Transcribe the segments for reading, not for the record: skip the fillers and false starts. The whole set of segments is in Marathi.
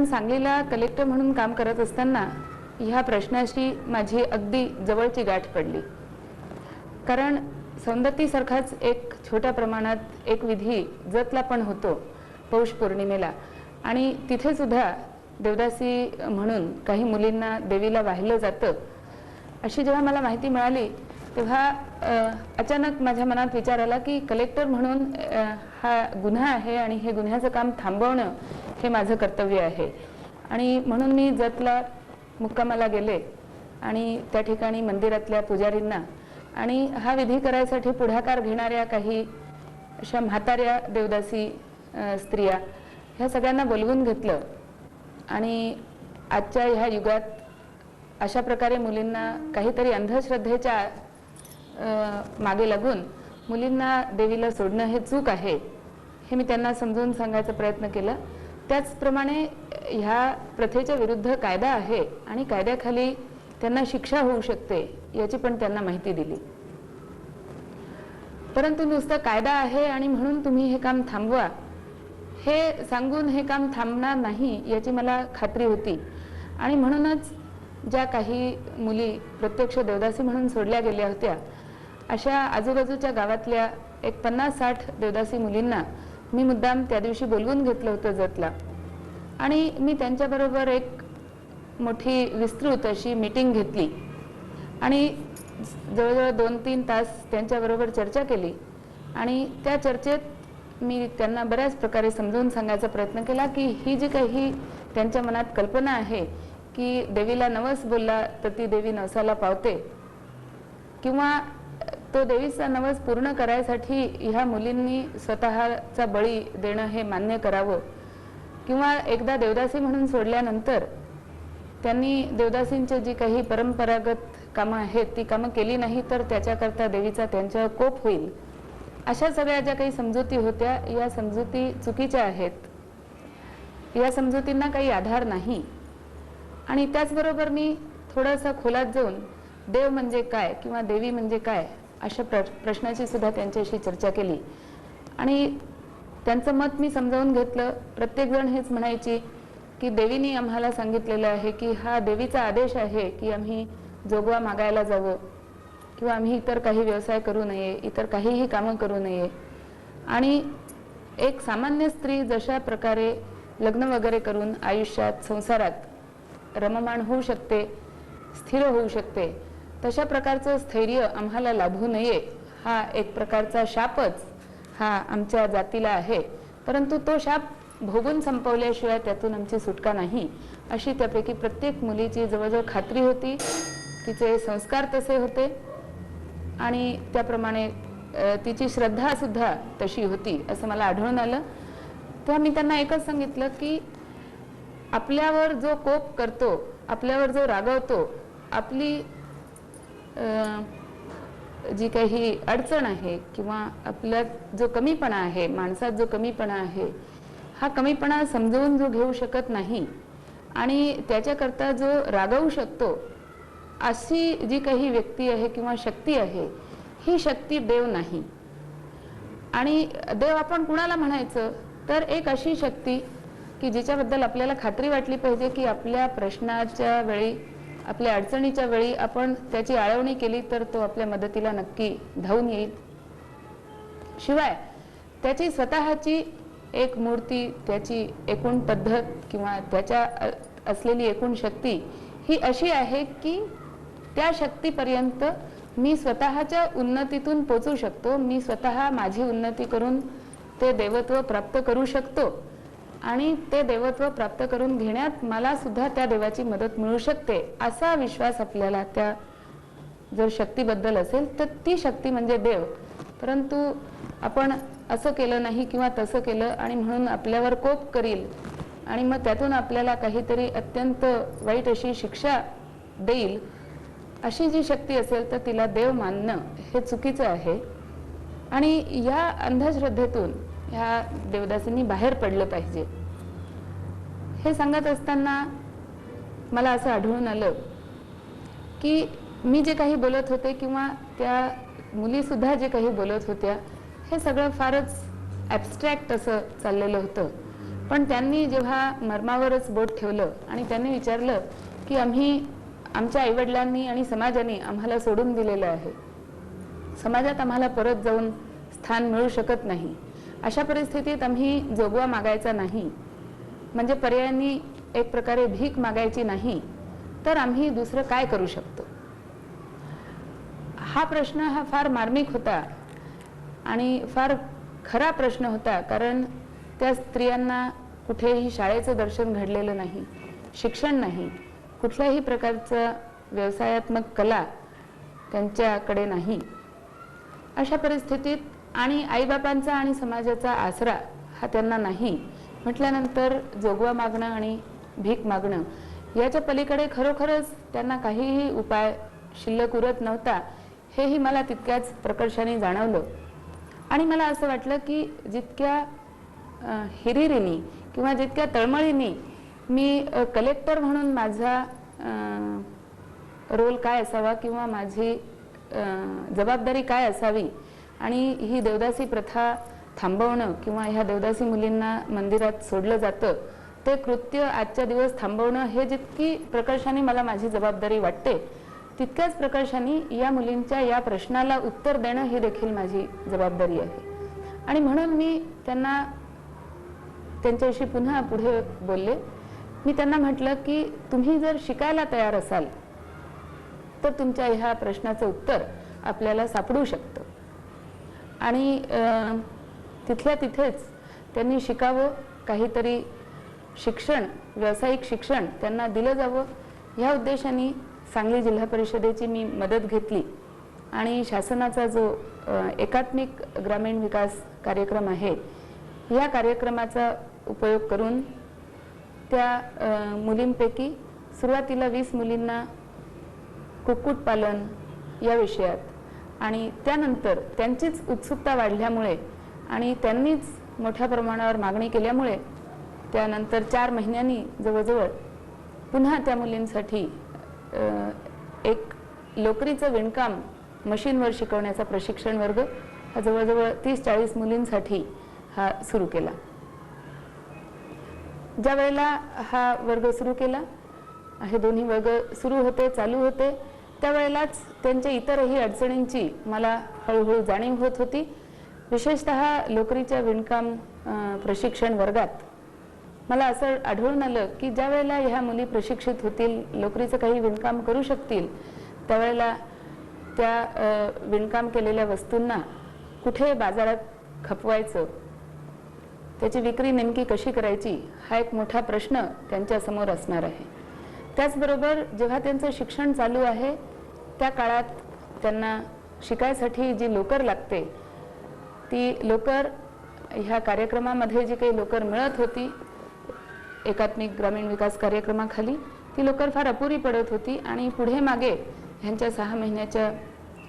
पण सांगलीला कलेक्टर म्हणून काम करत असताना ह्या प्रश्नाशी माझी अगदी जवळची गाठ पडली. कारण सौंदत्तीसारखाच एक छोट्या प्रमाणात एक विधी जतला पण होतो पौष पौर्णिमेला, आणि तिथे सुद्धा देवदासी म्हणून काही मुलींना देवीला वाहिलं जातं. अशी जेव्हा मला माहिती मिळाली तेव्हा अचानक माझ्या मनात विचार आला की कलेक्टर म्हणून हा गुन्हा आहे आणि हे गुन्ह्याचं काम थांबवणं हे माझं कर्तव्य आहे. आणि म्हणून मी जतला मुक्कामाला गेले आणि त्या ठिकाणी मंदिरातल्या पुजारींना आणि हा विधी करायसाठी पुढाकार घेणाऱ्या काही अशा म्हाताऱ्या देवदासी स्त्रिया ह्या सगळ्यांना बोलवून घेतलं. आणि आजच्या ह्या युगात अशा प्रकारे मुलींना काहीतरी अंधश्रद्धेच्या मागे लागून मुलींना देवीला सोडणं हे चूक आहे हे मी त्यांना समजून सांगायचा प्रयत्न केला. त्याचप्रमाणे ह्या प्रथेच्या विरुद्ध कायदा आहे आणि कायद्याखाली त्यांना शिक्षा होऊ शकते याची पण त्यांना माहिती दिली. परंतु नुसतं कायदा आहे आणि म्हणून तुम्ही हे काम थांबवा हे सांगून हे काम थांबणार नाही याची मला खात्री होती. आणि म्हणूनच ज्या काही मुली प्रत्यक्ष देवदासी म्हणून सोडल्या गेल्या होत्या अशा आजूबाजूच्या गावातल्या एक 50-60 देवदासी मुलींना मी मुद्दाम त्या दिवशी बोलवून घेतलं होतं जतला. आणि मी त्यांच्याबरोबर एक मोठी विस्तृत अशी मीटिंग घेतली आणि जवळजवळ 2-3 तास त्यांच्याबरोबर चर्चा केली. आणि त्या चर्चेत मी त्यांना बऱ्याच प्रकारे समजावून सांगायचा प्रयत्न केला की ही जी काही त्यांच्या मनात कल्पना आहे की देवीला नवस बोलला तर ती देवी नवसाला पावते, किंवा तो देवीचा नवस पूर्ण करायसाठी ह्या मुलींनी स्वतःचा बळी देणं हे मान्य करावं, किंवा एकदा देवदासी म्हणून सोडल्यानंतर त्यांनी देवदासींची जी काही परंपरागत कामं आहेत ती कामं केली नाही तर त्याच्याकरता देवीचा त्यांच्यावर कोप होईल. अशा सगळ्या ज्या काही समजुती होत्या या समजुती चुकीच्या आहेत. या समजुतींना काही आधार नाही. आणि त्याचबरोबर मी थोडासा खोलात जाऊन देव म्हणजे काय किंवा देवी म्हणजे काय अशा प्रश्नाची सुद्धा त्यांच्याशी चर्चा केली. आणि त्यांचं मत मी समजावून घेतलं. प्रत्येकजण हेच म्हणायची की देवीने आम्हाला सांगितलेलं आहे की हा देवीचा आदेश आहे की आम्ही जोगवा मागायला जावं किंवा आम्ही इतर काही व्यवसाय करू नये, इतर काहीही कामं करू नये. आणि एक सामान्य स्त्री जशा प्रकारे लग्न वगैरे करून आयुष्यात संसारात रममाण होऊ शकते, स्थिर होऊ शकते, तशा प्रकारचं स्थैर्य आम्हाला लाभू नये हा एक प्रकारचा शापच हा आमच्या जातीला आहे. परंतु तो शाप भोगून संपवल्याशिवाय त्यातून आमची सुटका नाही अशी त्यापैकी प्रत्येक मुलीची जवळजवळ खात्री होती. तिचे संस्कार तसे होते आणि त्याप्रमाणे तिची श्रद्धा सुद्धा तशी होती असं मला आढळून आलं. तेव्हा मी त्यांना एकच सांगितलं की आपल्यावर जो कोप करतो, आपल्यावर जो रागवतो, आपली जी काही अडचण आहे किंवा आपल्यात जो कमीपणा आहे, माणसात जो कमीपणा आहे, हा कमीपणा समजवून जो घेऊ शकत नाही आणि त्याच्याकरता जो रागवू शकतो अशी जी काही व्यक्ती आहे किंवा शक्ती आहे ही शक्ती देव नाही. आणि देव आपण कुणाला म्हणायचं तर एक अशी शक्ती की जिच्याबद्दल आपल्याला खात्री वाटली पाहिजे की आपल्या प्रश्नाच्या वेळी, आपल्या अडचणीच्या वेळी आपण त्याची आळवणी केली तर तो आपल्या मदतीला नक्की धावून येईल. शिवाय त्याची स्वतःची एक मूर्ती, त्याची एकूण पद्धत किंवा त्याच्या असलेली एकूण शक्ती ही अशी आहे की त्या शक्तीपर्यंत मी स्वतःच्या उन्नतीतून पोचू शकतो, मी स्वतः माझी उन्नती करून ते देवत्व प्राप्त करू शकतो आणि ते देवत्व प्राप्त करून घेण्यात मला सुद्धा त्या देवाची मदत मिळू शकते असा विश्वास आपल्याला त्या जर शक्तीबद्दल असेल तर ती शक्ती म्हणजे देव. परंतु आपण असं केलं नाही किंवा तसं केलं आणि म्हणून आपल्यावर कोप करील आणि मग त्यातून आपल्याला काहीतरी अत्यंत वाईट अशी शिक्षा देईल अशी जी शक्ती असेल तर तिला देव मानणं हे चुकीचं आहे. आणि या अंधश्रद्धेतून ह्या देवदासींनी बाहेर पडलं पाहिजे. हे सांगत असताना मला असं आढळून आलं की मी जे काही बोलत होते किंवा त्या मुली सुद्धा जे काही बोलत होत्या हे सगळं फारच ॲब्स्ट्रॅक्ट असं चाललेलं होतं. पण त्यांनी जेव्हा मर्मावरच बोट ठेवलं आणि त्यांनी विचारलं की आम्ही आमच्या आईवडिलांनी आणि समाजाने आम्हाला सोडून दिलेलं आहे, समाजात आम्हाला परत जाऊन स्थान मिळू शकत नाही, अशा परिस्थितीत आम्ही जोगवा मागायचा नाही, म्हणजे पर्यायाने एक प्रकारे भीक मागायची नाही, तर आम्ही दुसरं काय करू शकतो? हा प्रश्न हा फार मार्मिक होता आणि फार खरा प्रश्न होता, कारण त्या स्त्रियांना कुठेही शाळेचं दर्शन घडलेलं नाही, शिक्षण नाही, कुठल्याही प्रकारचं व्यवसायात्मक कला त्यांच्याकडे नाही. अशा परिस्थितीत आणि आईबापांचा आणि समाजाचा आसरा हा त्यांना नाही म्हटल्यानंतर जोगवा मागणं आणि भीक मागणं याच्या पलीकडे खरोखरच त्यांना काहीही उपाय शिल्लक उरत नव्हता, हेही मला तितक्याच प्रकर्षाने जाणवलं. आणि मला असं वाटलं की जितक्या हिरिरीने किंवा जितक्या तळमळीने मी कलेक्टर म्हणून माझा रोल काय असावा किंवा माझी जबाबदारी काय असावी आणि ही देवदासी प्रथा थांबवणं किंवा ह्या देवदासी मुलींना मंदिरात सोडलं जातं ते कृत्य आजच्या दिवस थांबवणं हे जितकी प्रकर्षाने मला माझी जबाबदारी वाटते, तितक्याच प्रकर्षाने या मुलींच्या या प्रश्नाला उत्तर देणं ही देखील माझी जबाबदारी आहे. आणि म्हणून मी त्यांच्याशी पुन्हा पुढे बोलले. मी त्यांना म्हटलं की तुम्ही जर शिकायला तयार असाल तर तुमच्या ह्या प्रश्नाचं उत्तर आपल्याला सापडू शकतं. आणि तिथल्या तिथेच त्यांनी शिकावं, काहीतरी शिक्षण, व्यावसायिक शिक्षण त्यांना दिलं जावं, ह्या उद्देशाने सांगली जिल्हा परिषदेची मी मदत घेतली आणि शासनाचा जो एकात्मिक ग्रामीण विकास कार्यक्रम आहे, या कार्यक्रमाचा उपयोग करून त्या मुलींपैकी सुरुवातीला 20 मुलींना कुक्कुटपालन या विषयात आणि त्यानंतर त्यांचीच उत्सुकता वाढल्यामुळे आणि त्यांनीच मोठ्या प्रमाणावर मागणी केल्यामुळे त्यानंतर 4 महिन्यांनी जवळजवळ पुन्हा त्या मुलींसाठी एक लोकरीचं विणकाम मशीनवर शिकवण्याचा प्रशिक्षण वर्ग हा जवळजवळ 30-40 मुलींसाठी हा सुरू केला. ज्या वेळेला हा वर्ग सुरू केला, हे दोन्ही वर्ग सुरू होते, चालू होते, त्यावेळेलाच त्यांच्या इतरही अडचणींची मला हळूहळू जाणीव होत होती. विशेषतः लोकरीच्या विणकाम प्रशिक्षण वर्गात मला असं आढळून आलं की ज्या वेळेला ह्या मुली प्रशिक्षित होतील, लोकरीचं काही विणकाम करू शकतील, त्यावेळेला त्या विणकाम केलेल्या वस्तूंना कुठे बाजारात खपवायचं, त्याची विक्री नेमकी कशी करायची, हा एक मोठा प्रश्न त्यांच्या समोर असणार आहे. त्याचबरोबर जेव्हा त्यांचं शिक्षण चालू आहे त्या काळात त्यांना शिकायसाठी जी लोकर लागते, ती लोकर ह्या कार्यक्रमामध्ये जी काही लोकर मिळत होती एकात्मिक ग्रामीण विकास कार्यक्रमाखाली, ती लोकर फार अपुरी पडत होती आणि पुढे मागे ह्यांच्या 6 महिन्याच्या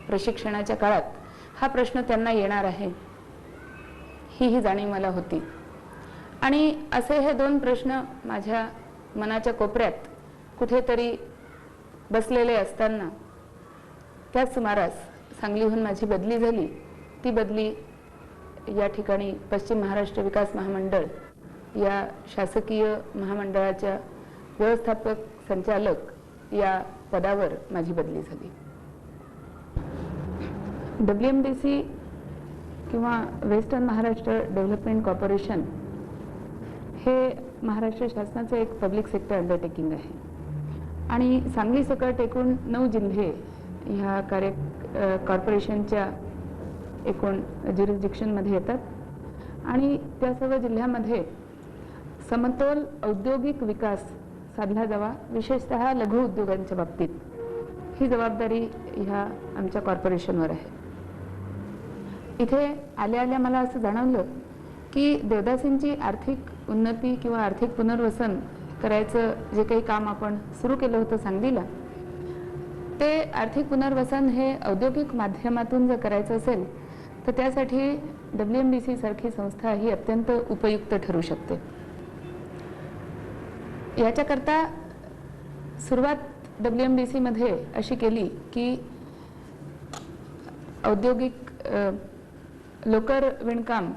प्रशिक्षणाच्या काळात हा प्रश्न त्यांना येणार आहे, ही जाणीव मला होती. आणि असे हे 2 प्रश्न माझ्या मनाच्या कोपऱ्यात कुठेतरी बसलेले असताना त्याच सुमारास सांगलीहून माझी बदली झाली. ती बदली या ठिकाणी पश्चिम महाराष्ट्र विकास महामंडळ या शासकीय महामंडळाच्या व्यवस्थापक संचालक या पदावर माझी बदली झाली. WMDC किंवा वेस्टर्न महाराष्ट्र डेव्हलपमेंट कॉर्पोरेशन हे महाराष्ट्र शासनाचं एक पब्लिक सेक्टर अंडरटेकिंग आहे आणि सांगली सकट एकूण 9 जिल्हे ह्या कॉर्पोरेशनच्या एकूण ज्युरिस्डिक्शनमध्ये येतात आणि त्या सर्व जिल्ह्यामध्ये समतोल औद्योगिक विकास साधला जावा, विशेषतः लघु उद्योगांच्या बाबतीत ही जबाबदारी ह्या आमच्या कॉर्पोरेशनवर आहे. इथे आल्या आल्या मला असं जाणवलं की देवदासींची आर्थिक उन्नती किंवा आर्थिक पुनर्वसन करायचं जे काही काम आपण सुरू केलं होतं सांगलीला, ते आर्थिक पुनर्वसन हे औद्योगिक माध्यमातून जर करायचं असेल तर त्यासाठी WMDC सारखी संस्था ही अत्यंत उपयुक्त ठरू शकते. याच्याकरता सुरुवात WMDC मध्ये अशी केली की औद्योगिक लोकर विणकाम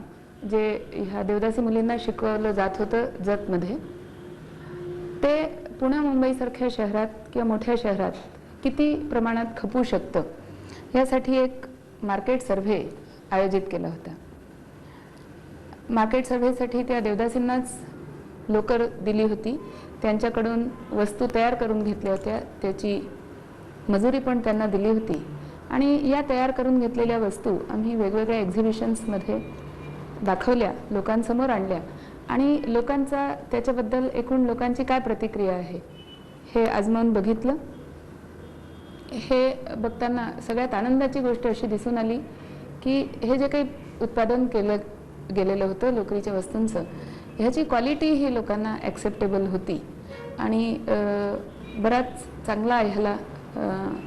जे ह्या देवदासी मुलींना शिकवलं जात होतं जतमध्ये, ते पुणे मुंबईसारख्या शहरात किंवा मोठ्या शहरात किती प्रमाणात खपू शकतं यासाठी एक मार्केट सर्व्हे आयोजित केला होता. मार्केट सर्व्हेसाठी त्या देवदासींनाच लोकर दिली होती, त्यांच्याकडून वस्तू तयार करून घेतल्या होत्या, त्याची मजुरी पण त्यांना दिली होती आणि या तयार करून घेतलेल्या वस्तू आम्ही वेगवेगळ्या एक्झिबिशन्समध्ये दाखवल्या, लोकांसमोर आणल्या आणि लोकांचा त्याच्याबद्दल एकूण लोकांची काय प्रतिक्रिया आहे हे आजमावून बघितलं. हे बघताना सगळ्यात आनंदाची गोष्ट अशी दिसून आली की हे जे काही उत्पादन केलं गेलेलं होतं लोकरीच्या वस्तूंचं, ह्याची क्वालिटी ही लोकांना ॲक्सेप्टेबल होती आणि बराच चांगला ह्याला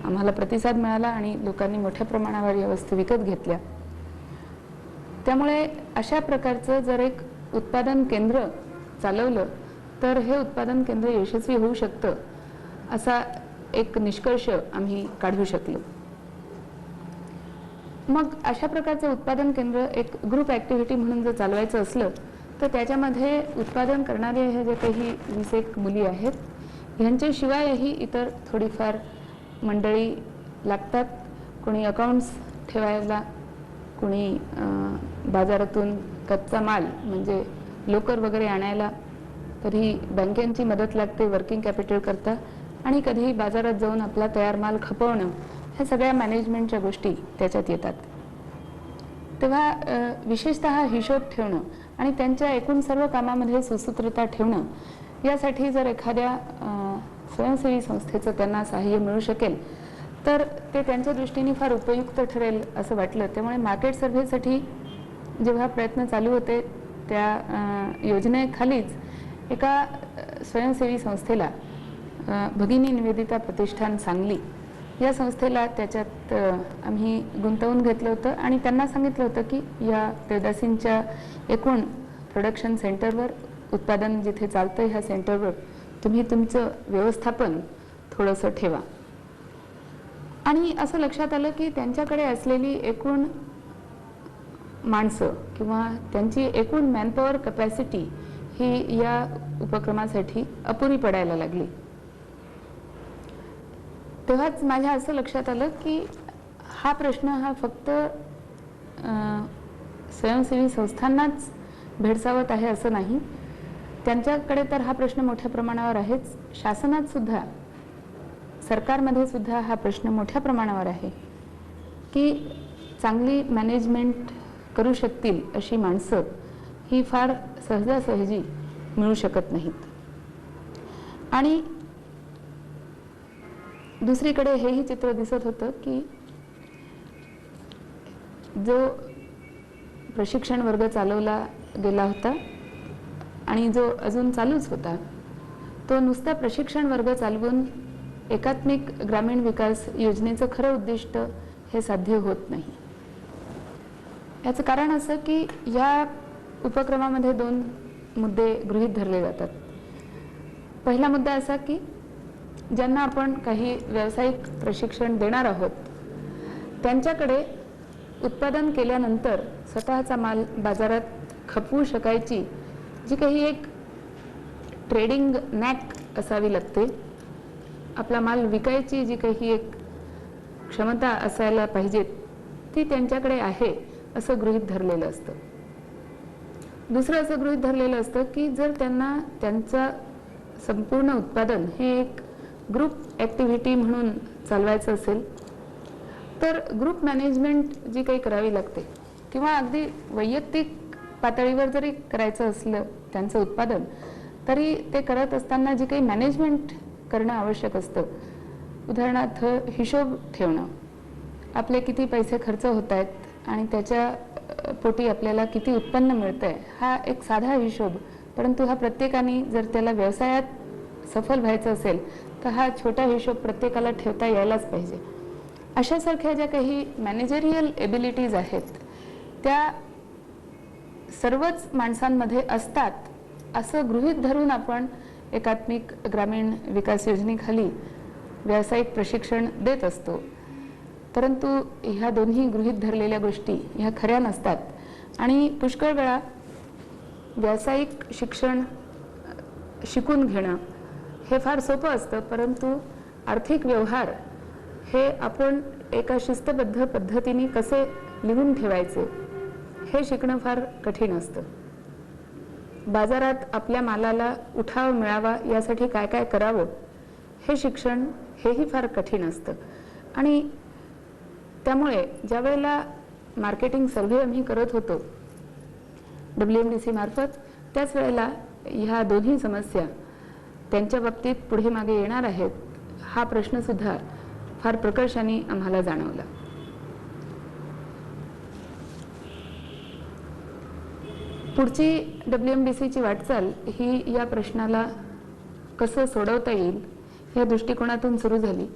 आम्हाला प्रतिसाद मिळाला आणि लोकांनी मोठ्या प्रमाणावर या वस्तू विकत घेतल्या. त्यामुळे अशा प्रकारचं जर एक उत्पादन केंद्र चालवलं तर हे उत्पादन केंद्र यशस्वी होऊ शकतं असा एक निष्कर्ष आम्ही काढू शकलो. मग अशा प्रकारचं उत्पादन केंद्र एक ग्रुप ॲक्टिव्हिटी म्हणून जर चालवायचं असलं तर त्याच्यामध्ये उत्पादन करणारे हे जे काही 20 मुली आहेत, ह्यांच्याशिवायही इतर थोडीफार मंडळी लागतात. कोणी अकाउंट्स ठेवायला, कोणी बाजारातून कच्चा माल म्हणजे लोकर वगैरे आणायला, कधी बँकेची मदत लागते वर्किंग कॅपिटल करता आणि कधी बाजारात जाऊन आपला तयार माल खपवणं, ह्या सगळ्या मॅनेजमेंटच्या गोष्टी त्याच्यात येतात. तेव्हा विशेषतः हिशोब ठेवणं आणि त्यांच्या एकूण सर्व कामामध्ये सुसूत्रता ठेवणं यासाठी जर एखाद्या स्वयंसेवी संस्थेचं त्यांना सहाय्य मिळू शकेल तर ते त्यांच्या दृष्टीने फार उपयुक्त ठरेल असं वाटलं. त्यामुळे मार्केट सर्व्हेसाठी जेव्हा प्रयत्न चालू होते त्या योजनेखालीच एका स्वयंसेवी संस्थेला भगिनी निवेदिता प्रतिष्ठान सांगली या संस्थेला त्याच्यात आम्ही गुंतवून घेतलं होतं आणि त्यांना सांगितलं होतं की या देवदासींच्या एकूण प्रोडक्शन सेंटरवर, उत्पादन जिथे चालतं ह्या सेंटरवर तुम्ही तुमचं व्यवस्थापन थोडंसं ठेवा. आणि असं लक्षात आलं की त्यांच्याकडे असलेली एकूण माणसं किंवा त्यांची एकूण मॅनपॉवर कॅपॅसिटी ही या उपक्रमासाठी अपुरी पडायला लागली. तेव्हाच माझ्या असं लक्षात आलं की हा प्रश्न हा फक्त स्वयंसेवी संस्थांनाच भेडसावत आहे असं नाही, त्यांच्याकडे तर हा प्रश्न मोठ्या प्रमाणावर आहेच. शासनात सुद्धा, सरकारमध्ये सुद्धा हा प्रश्न मोठ्या प्रमाणावर आहे की चांगली मॅनेजमेंट करू शकतील अशी माणसं ही फार सहजासहजी मिळू शकत नाहीत. आणि दुसरीकडे हेही चित्र दिसत होतं की जो प्रशिक्षण वर्ग चालवला गेला होता आणि जो अजून चालूच होता, तो नुसता प्रशिक्षण वर्ग चालवून एकात्मिक ग्रामीण विकास योजनेचं खरं उद्दिष्ट हे साध्य होत नाही. याचं कारण असं की या उपक्रमामध्ये 2 मुद्दे गृहीत धरले जातात. पहिला मुद्दा असा की ज्यांना आपण काही व्यावसायिक प्रशिक्षण देणार आहोत त्यांच्याकडे उत्पादन केल्यानंतर स्वतःचा माल बाजारात खपवू शकायची जी काही एक ट्रेडिंग नॅक असावी लागते, आपला माल विकायची जी काही एक क्षमता असायला पाहिजे ती त्यांच्याकडे आहे असं गृहीत धरलेलं असतं. दुसरं असं गृहीत धरलेलं असतं की जर त्यांना त्यांचं संपूर्ण उत्पादन हे एक ग्रुप ॲक्टिव्हिटी म्हणून चालवायचं असेल तर ग्रुप मॅनेजमेंट जी काही करावी लागते किंवा अगदी वैयक्तिक पातळीवर जरी करायचं असलं त्यांचं उत्पादन, तरी ते करत असताना जी काही मॅनेजमेंट करणं आवश्यक असतं, उदाहरणार्थ हिशोब ठेवणं, आपले किती पैसे खर्च होत आहेत आणि त्याच्या पोटी आपल्याला किती उत्पन्न मिळतं आहे, हा एक साधा हिशोब, परंतु हा प्रत्येकाने जर त्याला व्यवसायात सफल व्हायचं असेल तर हा छोटा हिशोब प्रत्येकाला ठेवता यायलाच पाहिजे. अशासारख्या ज्या काही मॅनेजरियल एबिलिटीज आहेत त्या सर्वच माणसांमध्ये असतात असं गृहीत धरून आपण एकात्मिक ग्रामीण विकास योजनेखाली व्यावसायिक प्रशिक्षण देत असतो. परंतु ह्या दोन्ही गृहीत धरलेल्या गोष्टी ह्या खऱ्या नसतात आणि पुष्कळ वेळा व्यावसायिक शिक्षण शिकून घेणं हे फार सोपं असतं, परंतु आर्थिक व्यवहार हे आपण एका शिस्तबद्ध पद्धतीने कसे लिहून ठेवायचे हे शिकणं फार कठीण असतं. बाजारात आपल्या मालाला उठाव मिळावा यासाठी काय काय करावं हे शिक्षण हेही फार कठीण असतं. आणि त्यामुळे ज्या वेळेला मार्केटिंग सर्व्हे आम्ही करत होतो WMDC मार्फत, त्याच वेळेला ह्या दोन्ही समस्या त्यांच्या बाबतीत पुढे मागे येणार आहेत हा प्रश्न सुद्धा फार प्रकर्षाने आम्हाला जाणवला. पुढची WMDCची वाटचाल ही या प्रश्नाला कसं सोडवता येईल या दृष्टिकोनातून सुरू झाली.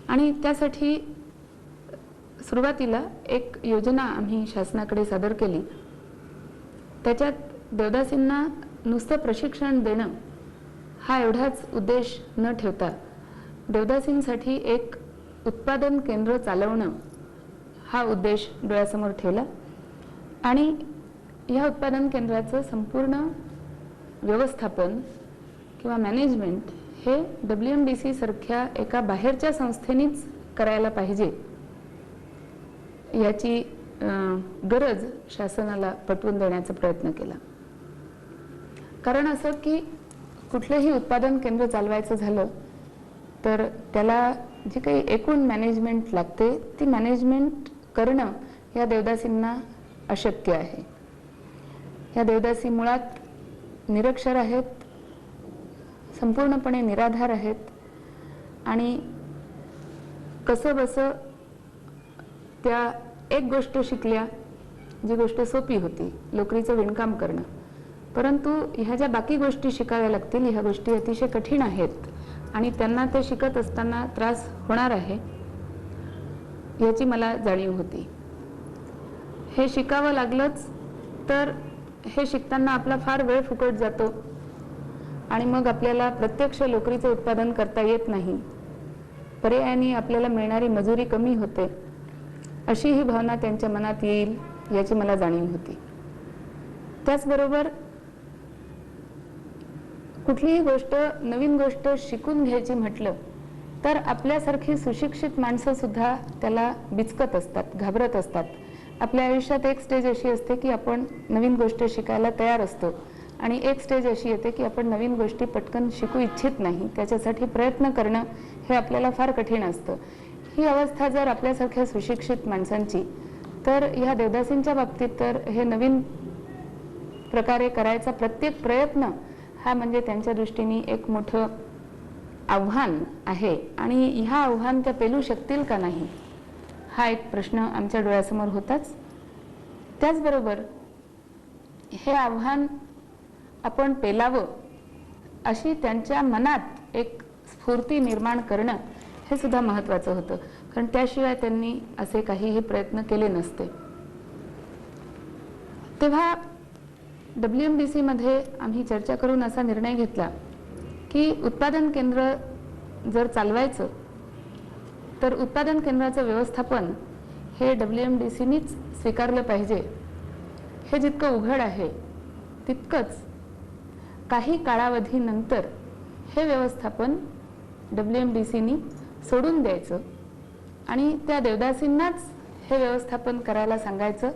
आणि त्यासाठी सुरुवातीला एक योजना आम्ही शासनाकडे सादर केली. त्याच्यात देवदासींना नुसतं प्रशिक्षण देणं हा एवढाच उद्देश न ठेवता देवदासींसाठी एक उत्पादन केंद्र चालवणं हा उद्देश डोळ्यासमोर ठेवला. आणि या उत्पादन केंद्राचं संपूर्ण व्यवस्थापन किंवा मॅनेजमेंट हे WMDC सारख्या एका बाहेरच्या संस्थेनेच करायला पाहिजे याची गरज शासनाला पटवून देण्याचा प्रयत्न केला. कारण असं की कुठलंही उत्पादन केंद्र चालवायचं झालं तर त्याला जी काही एकूण मॅनेजमेंट लागते ती मॅनेजमेंट करणं या देवदासींना अशक्य आहे. या देवदासी मुळात निरक्षर आहेत, संपूर्णपणे निराधार आहेत आणि कसं बसं त्या एक गोष्ट शिकल्या जी गोष्ट सोपी होती, लोकरीचं विणकाम करणं. परंतु ह्या ज्या बाकी गोष्टी शिकाव्या लागतील ह्या गोष्टी अतिशय कठीण आहेत आणि त्यांना ते शिकत असताना त्रास होणार आहे याची मला जाणीव होती. हे शिकावं लागलंच तर हे शिकताना आपला फार वेळ फुकट जातो आणि मग आपल्याला प्रत्यक्ष लोकरीचं उत्पादन करता येत नाही. पर्यायाने आपल्याला मिळणारी मजुरी कमी होते, अशी ही भावना त्यांच्या मनात येईल याची मला जाणीव होती. त्याचबरोबर कुठलीही गोष्ट नवीन गोष्ट शिकून घ्यायची म्हटलं तर आपल्यासारखी सुशिक्षित माणसं सुद्धा त्याला बिचकत असतात, घाबरत असतात. आपल्या आयुष्यात एक स्टेज अशी असते की आपण नवीन गोष्ट शिकायला तयार असतो आणि एक स्टेज अशी येते की आपण नवीन गोष्टी पटकन शिकू इच्छित नाही, त्याच्यासाठी प्रयत्न करणं हे आपल्याला फार कठीण असतं. ही अवस्था जर आपल्यासारख्या सुशिक्षित माणसांची, तर ह्या देवदासींच्या बाबतीत तर हे नवीन प्रकारे करायचा प्रत्येक प्रयत्न हा म्हणजे त्यांच्या दृष्टीने एक मोठं आव्हान आहे आणि ह्या आव्हान त्या पेलू शकतील का नाही हा एक प्रश्न आमच्या डोळ्यासमोर होताच. त्याचबरोबर हे आव्हान आपण पेलावं अशी त्यांच्या मनात एक स्फूर्ती निर्माण करणं हे सुद्धा महत्त्वाचं होतं, कारण त्याशिवाय त्यांनी असे काहीही प्रयत्न केले नसते. तेव्हा WMDC मध्ये आम्ही चर्चा करून असा निर्णय घेतला की उत्पादन केंद्र जर चालवायचं तर उत्पादन केंद्राचं व्यवस्थापन हे WMDCनीच स्वीकारलं पाहिजे. हे जितकं उघड आहे तितकंच काही कालावधीनंतर हे व्यवस्थापन WMDCनी सोडून द्यायचं आणि त्या देवदासींनाच हे व्यवस्थापन करायला सांगायचं,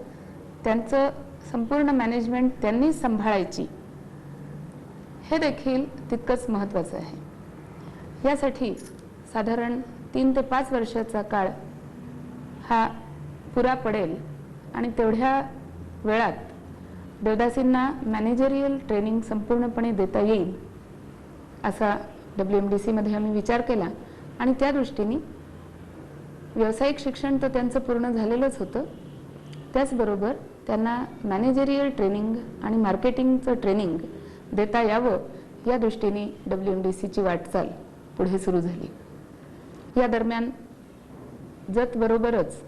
त्यांचं संपूर्ण मॅनेजमेंट त्यांनीच सांभाळायची. हे देखील तितकंच महत्त्वाचं आहे. यासाठी साधारण 3 ते 5 वर्षाचा काळ हा पुरा पडेल आणि तेवढ्या वेळात देवदासींना मॅनेजरियल ट्रेनिंग संपूर्णपणे देता येईल असा WMDC मध्ये आम्ही विचार केला. आणि त्या दृष्टीने व्यावसायिक शिक्षण तर त्यांचं पूर्ण झालेलंच होतं, त्याचबरोबर त्यांना मॅनेजरियल ट्रेनिंग आणि मार्केटिंगचं ट्रेनिंग देता यावं या दृष्टीने WMDCची वाटचाल पुढे सुरू झाली. या दरम्यान जत बरोबरच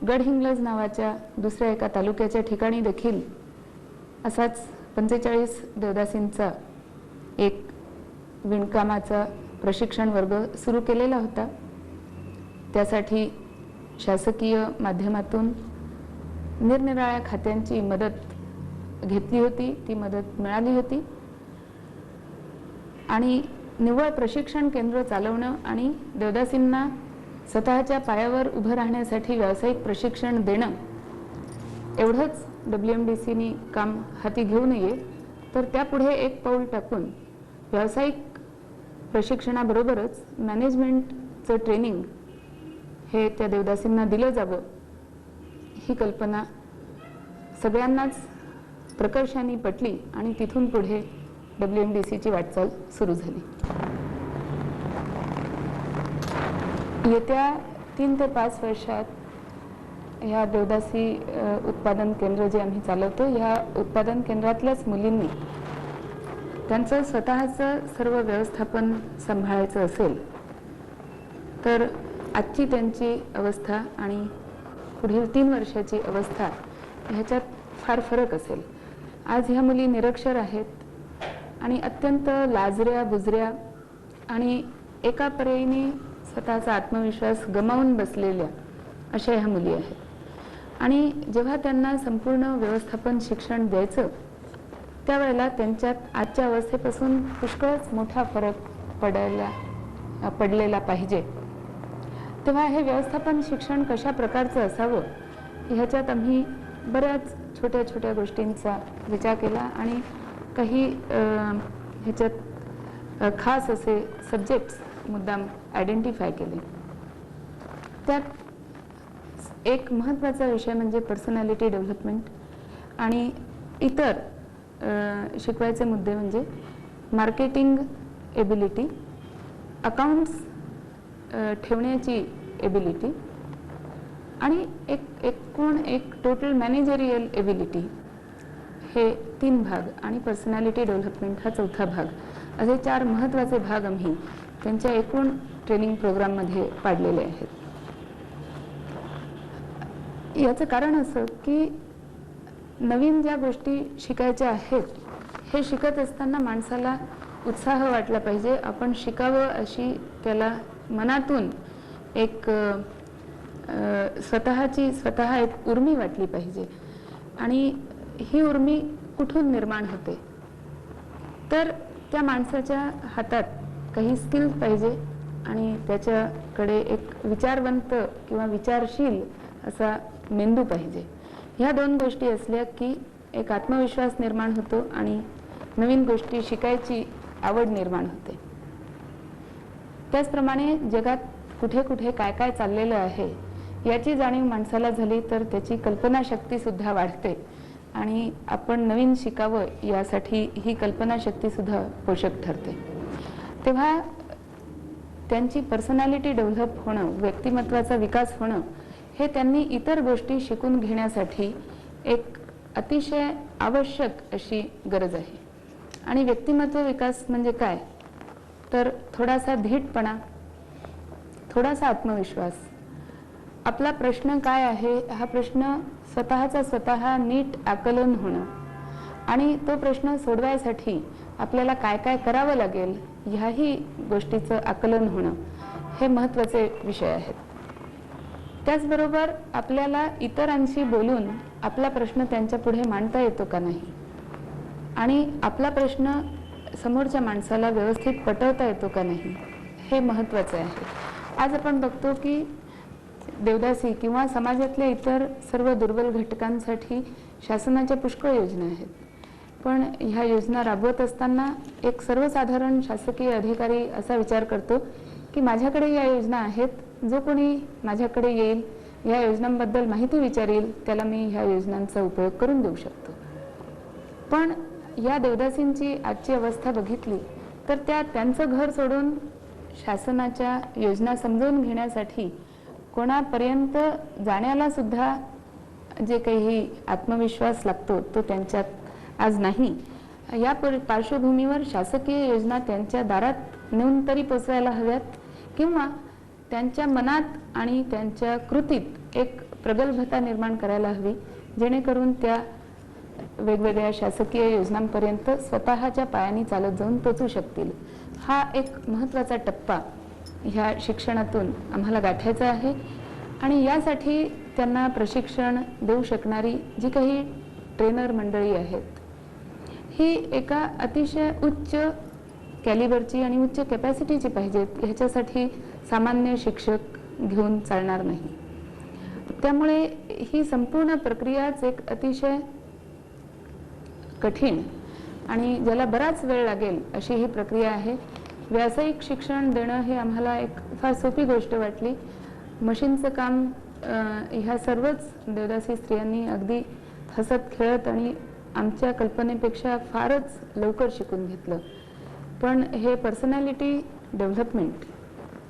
गडहिंग्लज नावाच्या दुसऱ्या एका तालुक्याच्या ठिकाणी देखील असाच 45 देवदासींचा एक विणकामाचा प्रशिक्षण वर्ग सुरू केलेला होता. त्यासाठी शासकीय माध्यमातून निरनिराळ्या खात्यांची मदत घेतली होती, ती मदत मिळाली होती आणि निव्वळ प्रशिक्षण केंद्र चालवणं आणि देवदासींना स्वतःच्या पायावर उभं राहण्यासाठी व्यावसायिक प्रशिक्षण देणं एवढंच WMDCनी काम हाती घेऊ नये, तर त्यापुढे एक पाऊल टाकून व्यावसायिक प्रशिक्षणाबरोबरच मॅनेजमेंटचं ट्रेनिंग हे त्या देवदासींना दिलं जावं, ही कल्पना सगळ्यांनाच प्रकर्षाने पटली आणि तिथून पुढे WMDCची वाटचाल सुरू झाली. येत्या 3 ते 5 वर्षात ह्या देवदासी उत्पादन केंद्र जे आम्ही चालवतो, ह्या उत्पादन केंद्रातल्याच मुलींनी त्यांचं स्वतःचं सर्व व्यवस्थापन सांभाळायचं असेल तर आजची त्यांची अवस्था आणि पुढील 3 वर्षाची अवस्था ह्याच्यात फार फरक असेल. आज ह्या मुली निरक्षर आहेत आणि अत्यंत लाजऱ्या बुजऱ्या आणि एका परीने स्वतःचा आत्मविश्वास गमावून बसलेल्या अशा ह्या मुली आहेत. आणि जेव्हा त्यांना संपूर्ण व्यवस्थापन शिक्षण द्यायचं त्यावेळेला त्यांच्यात आजच्या अवस्थेपासून पुष्कळच मोठा फरक पडलेला पाहिजे. तेव्हा हे व्यवस्थापन शिक्षण कशा प्रकारचं असावं ह्याच्यात आम्ही बऱ्याच छोट्या छोट्या गोष्टींचा विचार केला आणि काही ह्याच्यात खास असे सब्जेक्ट्स मुद्दाम आयडेंटिफाय केले. त्यात एक महत्त्वाचा विषय म्हणजे पर्सनॅलिटी डेव्हलपमेंट आणि इतर शिकवायचे मुद्दे म्हणजे मार्केटिंग एबिलिटी, अकाउंट्स ठेवण्याची एबिलिटी आणि एक टोटल मॅनेजरियल एबिलिटी, हे 3 भाग आणि पर्सनॅलिटी डेव्हलपमेंट हा 4था भाग, असे 4 महत्त्वाचे भाग आम्ही त्यांच्या एकूण ट्रेनिंग प्रोग्राममध्ये पाडलेले आहेत. याचं कारण असं की नवीन ज्या गोष्टी शिकायच्या आहेत हे शिकत असताना माणसाला उत्साह वाटला पाहिजे, आपण शिकावं अशी त्याला मनातून एक स्वतः एक उर्मी वाटली पाहिजे. आणि ही उर्मी कुठून निर्माण होते तर त्या माणसाच्या हातात काही स्किल्स पाहिजे आणि त्याच्याकडे एक विचारवंत किंवा विचारशील असा मेंदू पाहिजे. ह्या 2 गोष्टी असल्या की एक आत्मविश्वास निर्माण होतो आणि नवीन गोष्टी शिकायची आवड निर्माण होते. त्याचप्रमाणे जगात कुठे कुठे काय काय चाललेलं आहे याची जाणीव माणसाला झाली तर त्याची कल्पनाशक्ती सुद्धा वाढते आणि आपण नवीन शिकावं यासाठी ही कल्पनाशक्ती सुद्धा पोषक ठरते. तेव्हा त्यांची पर्सनॅलिटी डेव्हलप होणं, व्यक्तिमत्वाचा विकास होणं हे त्यांनी इतर गोष्टी शिकून घेण्यासाठी एक अतिशय आवश्यक अशी गरज आहे. आणि व्यक्तिमत्व विकास म्हणजे काय तर थोडासा धीटपणा, थोडासा आत्मविश्वास, आपला प्रश्न काय आहे हा प्रश्न स्वतः नीट आकलन होणं आणि तो प्रश्न सोडवायसाठी आपल्याला काय काय करावं लागेल ह्याही गोष्टीचं आकलन होणं हे महत्त्वाचे विषय आहेत. त्याचबरोबर आपल्याला इतरांशी बोलून आपला प्रश्न त्यांच्या पुढे मांडता येतो का नाही आणि आपला प्रश्न समोरच्या माणसाला व्यवस्थित पटवता येतो का नाही हे महत्त्वाचे आहे. आज आपण बघतो की देवदासी किंवा समाजातल्या इतर सर्व दुर्बल घटकांसाठी शासनाच्या पुष्कळ योजना आहेत, पण ह्या योजना राबवत असताना एक सर्वसाधारण शासकीय अधिकारी असा विचार करतो की माझ्याकडे या योजना आहेत, जो कोणी माझ्याकडे येईल या योजनांबद्दल माहिती विचारेल त्याला मी ह्या योजनांचा उपयोग करून देऊ शकतो. पण या देवदासींची आजची अवस्था बघितली तर त्यांचं घर सोडून शासनाच्या योजना समजून घेण्यासाठी कोणापर्यंत जाण्याला सुद्धा जे काही आत्मविश्वास लागतो तो त्यांच्यात आज नाही. या पार्श्वभूमीवर शासकीय योजना त्यांच्या दारात नेऊन तरी पोचवायला हव्यात किंवा त्यांच्या मनात आणि त्यांच्या कृतीत एक प्रगल्भता निर्माण करायला हवी, जेणेकरून त्या वेगवेगळ्या शासकीय योजनांपर्यंत स्वतःच्या पायाने चालत जाऊन पोचू शकतील. हा एक महत्त्वाचा टप्पा ह्या शिक्षणातून आम्हाला गाठायचा आहे आणि यासाठी त्यांना प्रशिक्षण देऊ शकणारी जी काही ट्रेनर मंडळी आहेत, ही एका अतिशय उच्च कॅलिबरची आणि उच्च कॅपॅसिटीची पाहिजेत. ह्याच्यासाठी सामान्य शिक्षक घेऊन चालणार नाही. त्यामुळे ही संपूर्ण प्रक्रियाच एक अतिशय कठीण आणि ज्याला बराच वेळ लागेल अशी ही प्रक्रिया आहे. व्यावसायिक शिक्षण देणं हे आम्हाला एक फार सोपी गोष्ट वाटली. मशीनचं काम ह्या सर्वच देवदासी स्त्रियांनी अगदी हसत खेळत आणि आमच्या कल्पनेपेक्षा फारच लवकर शिकून घेतलं. पण हे पर्सनॅलिटी डेव्हलपमेंट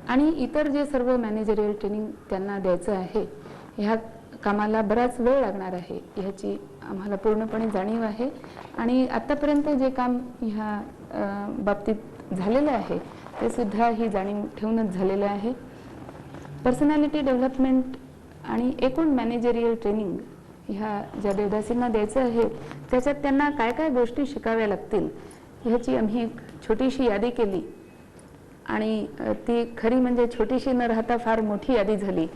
आणि इतर जे सर्व मॅनेजरियल ट्रेनिंग त्यांना द्यायचं आहे, ह्या कामाला बराच वेळ लागणार आहे ह्याची आम्हाला पूर्णपणे जाणीव आहे. आणि आत्तापर्यंत जे काम ह्या बाबतीत झालेलं आहे ते सुद्धा ही जाणीव ठेवूनच झालेलं आहे. पर्सनॅलिटी डेव्हलपमेंट आणि एकूण मॅनेजरियल ट्रेनिंग ह्या ज्या देवदासींना द्यायचं आहे त्याच्यात त्यांना काय काय गोष्टी शिकाव्या लागतील ह्याची आम्ही एक छोटीशी यादी केली. आणि ती खरी म्हणजे छोटीशी न राहता फार मोठी यादी झाली.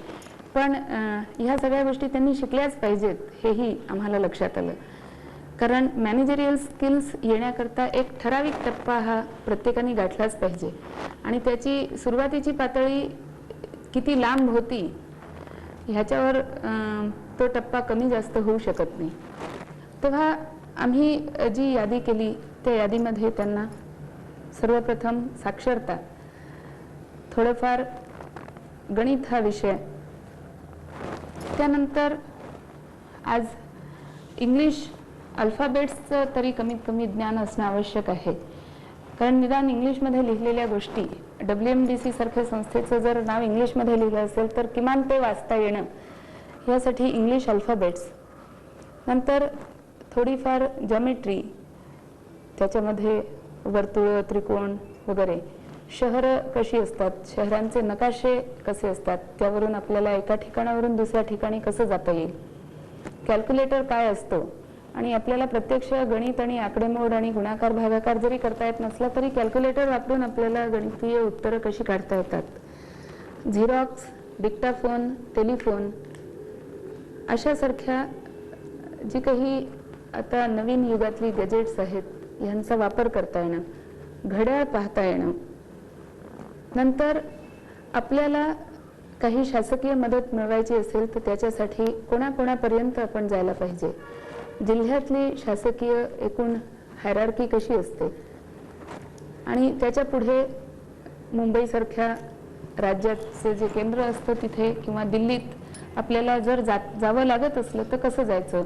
पण ह्या सगळ्या गोष्टी त्यांनी शिकल्याच पाहिजेत हेही आम्हाला लक्षात आलं. कारण मॅनेजरियल स्किल्स येण्याकरता एक ठराविक टप्पा हा प्रत्येकाने गाठलाच पाहिजे आणि त्याची सुरुवातीची पातळी किती लांब होती ह्याच्यावर तो टप्पा कमी जास्त होऊ शकत नाही. तेव्हा आम्ही जी यादी केली त्या यादीमध्ये त्यांना सर्वप्रथम साक्षरता, थोडंफार गणित हा विषय, त्यानंतर आज इंग्लिश अल्फाबेट्सचं तरी कमीत कमी ज्ञान असणं आवश्यक आहे. कारण निदान इंग्लिशमध्ये लिहिलेल्या गोष्टी, WMDC सारख्या संस्थेचं जर नाव इंग्लिशमध्ये लिहिलं असेल तर किमान ते वाचता येणं, यासाठी इंग्लिश अल्फाबेट्स. नंतर थोडीफार जॉमेट्री, त्याच्यामध्ये वर्तुळ, त्रिकोण वगैरे, शहरं कशी असतात, शहरांचे नकाशे कसे असतात, त्यावरून आपल्याला एका ठिकाणावरून दुसऱ्या ठिकाणी कसं जाता येईल, कॅल्क्युलेटर काय असतो, आणि आपल्याला प्रत्यक्ष गणित आणि आकडेमोड आणि गुणाकार भागाकार जरी करता येत नसला तरी कॅल्क्युलेटर वापरून आपल्याला गणितीय उत्तरं कशी काढता येतात, झेरॉक्स, डिक्टाफोन, टेलिफोन अशासारख्या जी काही आता नवीन युगातली गॅजेट्स आहेत ह्यांचा वापर करता येणं, घड्याळ पाहता येणं. नंतर आपल्याला काही शासकीय मदत मिळवायची असेल तर त्याच्यासाठी कोणाकोणापर्यंत आपण जायला पाहिजे, जिल्ह्यातली शासकीय एकूण हायरार्की कशी असते, आणि त्याच्या पुढे मुंबईसारख्या राज्याचे जे केंद्र असतं तिथे किंवा दिल्लीत आपल्याला जर जावं लागत असलं तर कसं जायचं,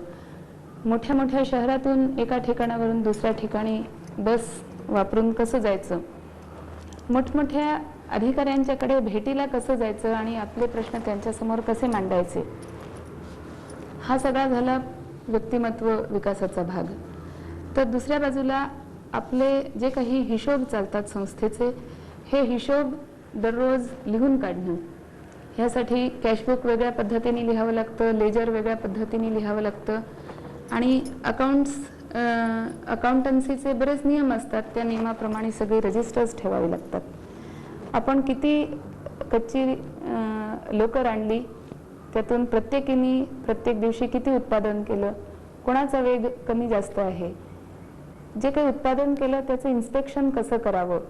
मोठ्या मोठ्या शहरातून एका ठिकाणावरून दुसऱ्या ठिकाणी बस वापरून कसं जायचं, मोठमोठ्या अधिकाऱ्यांच्याकडे भेटीला कसं जायचं आणि आपले प्रश्न त्यांच्यासमोर कसे मांडायचे. हा सगळा झाला व्यक्तिमत्व विकासाचा भाग. तर दुसऱ्या बाजूला आपले जे काही हिशोब चालतात संस्थेचे, हे हिशोब दररोज लिहून काढणं. ह्यासाठी कॅशबुक वेगळ्या पद्धतीने लिहावं लागतं, लेजर वेगळ्या पद्धतीने लिहावं लागतं आणि अकाउंटन्सीचे बरेच नियम असतात, त्या नियमाप्रमाणे सगळी रजिस्टर्स ठेवावी लागतात. आपण किती कच्ची लोकर आणली, त्यातून प्रत्येकीने प्रत्येक दिवशी किती उत्पादन केलं, कोणाचा वेग कमी जास्त आहे, जे काही उत्पादन केलं त्याचं इन्स्पेक्शन कसं करावं,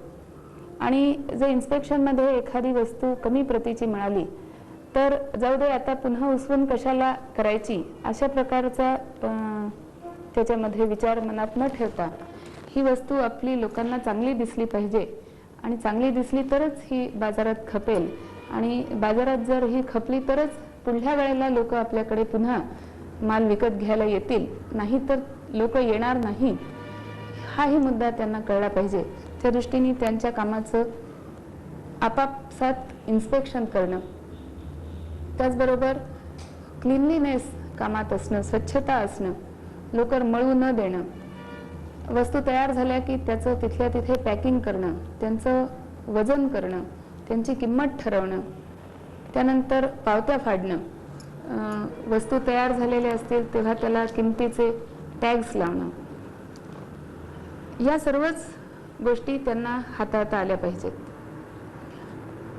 आणि जर इन्स्पेक्शनमध्ये एखादी वस्तू कमी प्रतीची मिळाली तर जाऊ दे आता पुन्हा उचलून कशाला करायची, अशा प्रकारचा त्याच्यामध्ये विचार मनात न ठेवता ही वस्तू आपली लोकांना चांगली दिसली पाहिजे आणि चांगली दिसली तरच ही बाजारात खपेल, आणि बाजारात जर ही खपली तरच पुढल्या वेळेला लोक आपल्याकडे पुन्हा माल विकत घ्यायला येतील, नाही तर लोक येणार नाही. हाही मुद्दा त्यांना कळला पाहिजे. त्या दृष्टीने त्यांच्या कामाचं आपापसात इन्स्पेक्शन करणं, त्याचबरोबर क्लीनलीनेस कामात असणं, स्वच्छता असणं, लोकर मळू न देणं, वस्तू तयार झाल्या की त्याचं तिथल्या तिथे पॅकिंग करणं, त्यांचं वजन करणं, त्यांची किंमत ठरवणं, त्यानंतर पावत्या फाडणं, वस्तू तयार झालेल्या असतील तेव्हा त्याला किमतीचे टॅग्स लावणं, या सर्वच गोष्टी त्यांना हाताळता आल्या पाहिजेत.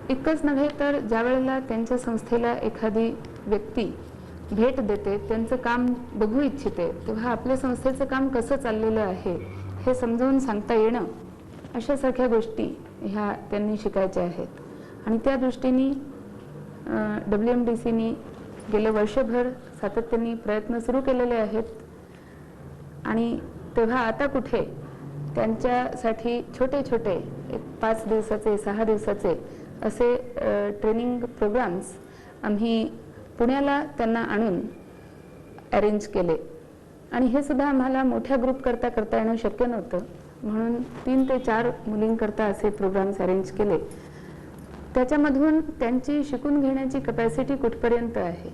इतकंच नव्हे तर ज्या वेळेला त्यांच्या संस्थेला एखादी व्यक्ती भेट देते, त्यांचं काम बघू इच्छिते, तेव्हा आपल्या संस्थेचं काम कसं चाललेलं आहे हे समजावून सांगता येणं, अशासारख्या गोष्टी ह्या त्यांनी शिकायच्या आहेत. आणि त्या दृष्टीने WMDCनी गेलं वर्षभर सातत्याने प्रयत्न सुरू केलेले आहेत. आणि तेव्हा आता कुठे त्यांच्यासाठी छोटे छोटे 5 दिवसाचे 6 दिवसाचे असे ट्रेनिंग प्रोग्राम्स आम्ही पुण्याला त्यांना आणून अरेंज केले. आणि हे सुद्धा आम्हाला मोठ्या ग्रुप करता येणं शक्य नव्हतं, म्हणून 3 ते 4 मुलींकरता असे प्रोग्राम्स अरेंज केले. त्याच्यामधून त्यांची शिकून घेण्याची कॅपॅसिटी कुठपर्यंत आहे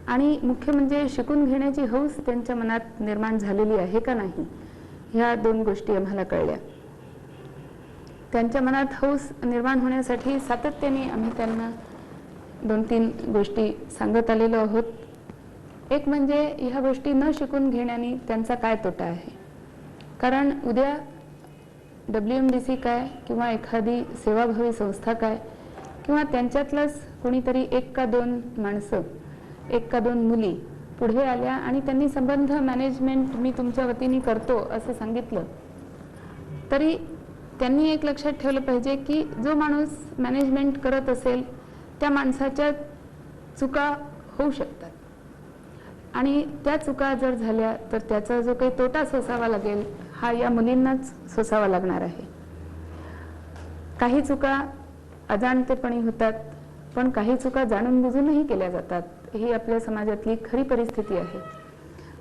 आणि मुख्य म्हणजे शिकून घेण्याची हौस त्यांच्या मनात निर्माण झालेली आहे का नाही, ह्या 2 गोष्टी आम्हाला कळल्या. त्यांच्या मनात हौस निर्माण होण्यासाठी सातत्याने आम्ही त्यांना 2-3 गोष्टी सांगत आलेलो आहोत. एक म्हणजे ह्या गोष्टी न शिकून घेण्याने त्यांचा काय तोटा आहे. कारण उद्या WMDC काय किंवा एखादी सेवाभावी संस्था काय किंवा त्यांच्यातलंच कोणीतरी 1 का 2 माणसं, 1 का 2 मुली पुढे आल्या आणि त्यांनी संबंध मॅनेजमेंट मी तुमच्या वतीने करतो असं सांगितलं, तरी त्यांनी एक लक्षात ठेवलं पाहिजे की जो माणूस मॅनेजमेंट करत असेल त्या माणसाच्या चुका होऊ शकतात आणि त्या चुका जर झाल्या तर त्याचा जो काही तोटा सोसावा लागेल हा या मुलींनाच सोसावा लागणार आहे. काही चुका अजाणतेपणी होतात, पण काही चुका जाणून बुजूनही केल्या जातात. ही आपल्या समाजातली खरी परिस्थिती आहे.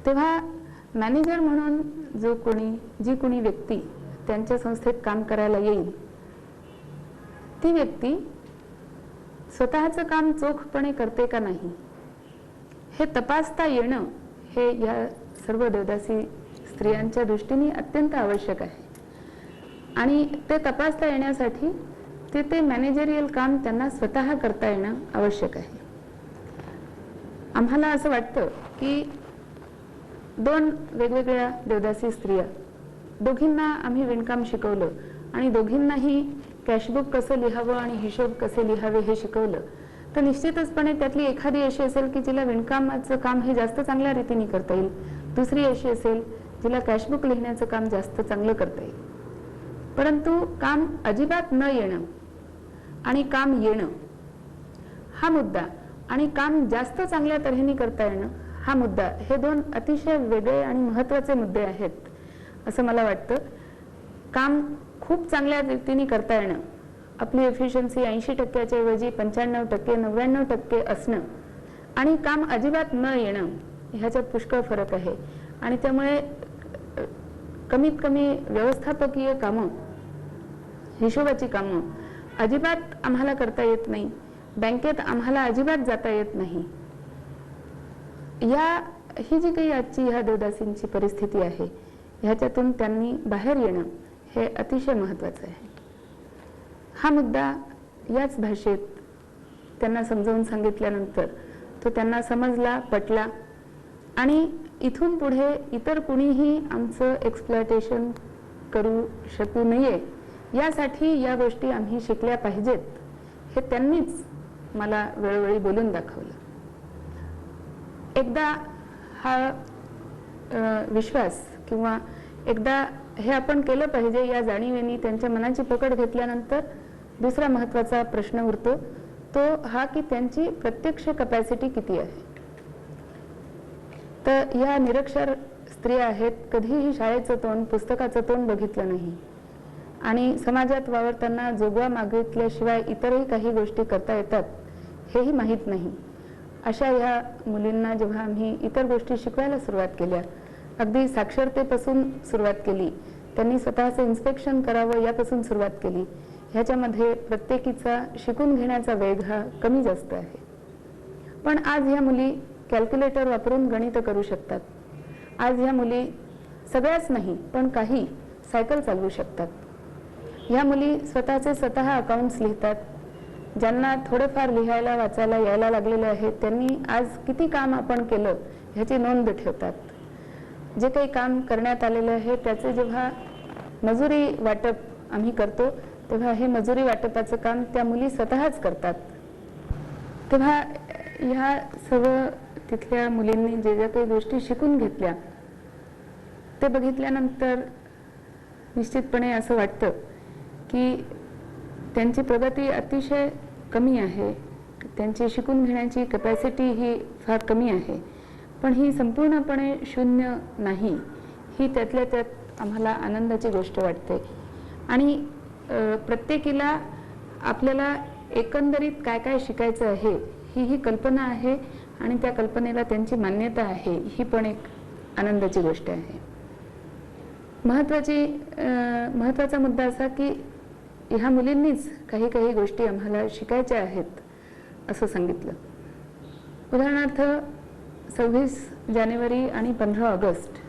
तेव्हा मॅनेजर म्हणून जी कोणी व्यक्ती त्यांच्या संस्थेत काम करायला येईल, ती व्यक्ती स्वतःचं काम चोखपणे करते का नाही हे तपासता येणं हे या सर्व देवदासी स्त्रियांच्या दृष्टीने अत्यंत आवश्यक आहे. आणि ते तपासता येण्यासाठी ते मॅनेजरियल काम त्यांना स्वतः करता येणं आवश्यक आहे. आम्हाला असं वाटतं की 2 वेगवेगळ्या देवदासी स्त्रिया, दोघींना आम्ही विणकाम शिकवलं आणि दोघींनाही कॅशबुक कसं लिहावं आणि हिशोब कसे लिहावे हे शिकवलं, तर निश्चितचपणे त्यातली एखादी अशी असेल की जिला विणकामाचं काम हे जास्त चांगल्या रीतीने करता येईल, दुसरी अशी असेल जिला कॅशबुक लिहिण्याचं काम जास्त चांगलं करता येईल. परंतु काम अजिबात न येणं आणि काम येणं हा मुद्दा आणि काम जास्त चांगल्या तऱ्हेने करता येणं हा मुद्दा, हे 2 अतिशय वेगळे आणि महत्त्वाचे मुद्दे आहेत असं मला वाटतं. काम खूप चांगल्या रीतीने करता येणं, आपली एफिशियन्सी 80% ऐवजी 95%, 99% असणं आणि काम अजिबात न येणं ह्याच्यात पुष्कळ फरक आहे. आणि त्यामुळे कमीत कमी व्यवस्थापकीय कामं, हिशोबाची कामं अजिबात आम्हाला करता येत नाही, बँकेत आम्हाला अजिबात जाता येत नाही. ही जी काही आजची ह्या देवदासींची परिस्थिती आहे ह्याच्यातून त्यांनी बाहेर येणं हे अतिशय महत्त्वाचं आहे. हा मुद्दा याच भाषेत त्यांना समजावून सांगितल्यानंतर तो त्यांना समजला, पटला आणि इथून पुढे इतर कुणीही आमचं एक्सप्लॉयटेशन करू शकू नये यासाठी या गोष्टी आम्ही शिकल्या पाहिजेत हे त्यांनीच मला वेळोवेळी बोलून दाखवलं. एकदा हा विश्वास किंवा एकदा हे आपण केलं पाहिजे या जाणीवेनी त्यांच्या मनाची पकड घेतल्यानंतर दुसरा महत्त्वाचा प्रश्न उरतो तो हा की त्यांची प्रत्यक्ष कॅपॅसिटी किती आहे. तर ह्या निरक्षर स्त्रिया आहेत, कधीही शाळेचं तोंड, पुस्तकाचं तोंड बघितलं नाही आणि समाजात वावरताना जोगवा मागितल्याशिवाय इतरही काही गोष्टी करता येतात हेही माहीत नाही. अशा ह्या मुलींना जेव्हा आम्ही इतर गोष्टी शिकवायला सुरुवात केल्या, अगदी साक्षरतेपासून सुरुवात केली, त्यांनी स्वतःचं इन्स्पेक्शन करावं यापासून सुरुवात केली, ह्याच्यामध्ये प्रत्येकीचा शिकून घेण्याचा वेग हा कमी जास्त आहे. पण आज ह्या मुली कॅल्क्युलेटर वापरून गणित करू शकतात. आज ह्या मुली सगळ्याच नाही पण काही सायकल चालवू शकतात. ह्या मुली स्वतः अकाउंट्स लिहितात. ज्यांना थोडंफार लिहायला वाचायला यायला लागलेलं आहे त्यांनी आज किती काम आपण केलं ह्याची नोंद ठेवतात. जे काही काम करण्यात आलेलं आहे त्याचे जेव्हा मजुरी वाटप आम्ही करतो तेव्हा हे मजुरी वाटपाचं काम त्या मुली स्वतःच करतात. तेव्हा ह्या सर्व तिथल्या मुलींनी जे ज्या काही गोष्टी शिकून घेतल्या ते बघितल्यानंतर निश्चितपणे असं वाटतं की त्यांची प्रगती अतिशय कमी आहे, त्यांची शिकून घेण्याची कॅपॅसिटी ही फार कमी आहे, पण ही संपूर्णपणे शून्य नाही, ही त्यातल्या त्यात आम्हाला आनंदाची गोष्ट वाटते. आणि प्रत्येकीला आपल्याला एकंदरीत काय काय शिकायचं आहे ही कल्पना आहे आणि त्या कल्पनेला त्यांची मान्यता आहे, ही पण एक आनंदाची गोष्ट आहे. महत्त्वाचा मुद्दा असा की ह्या मुलींनीच काही काही गोष्टी आम्हाला शिकायच्या आहेत असं सांगितलं. उदाहरणार्थ 26 जानेवारी आणि 15 ऑगस्ट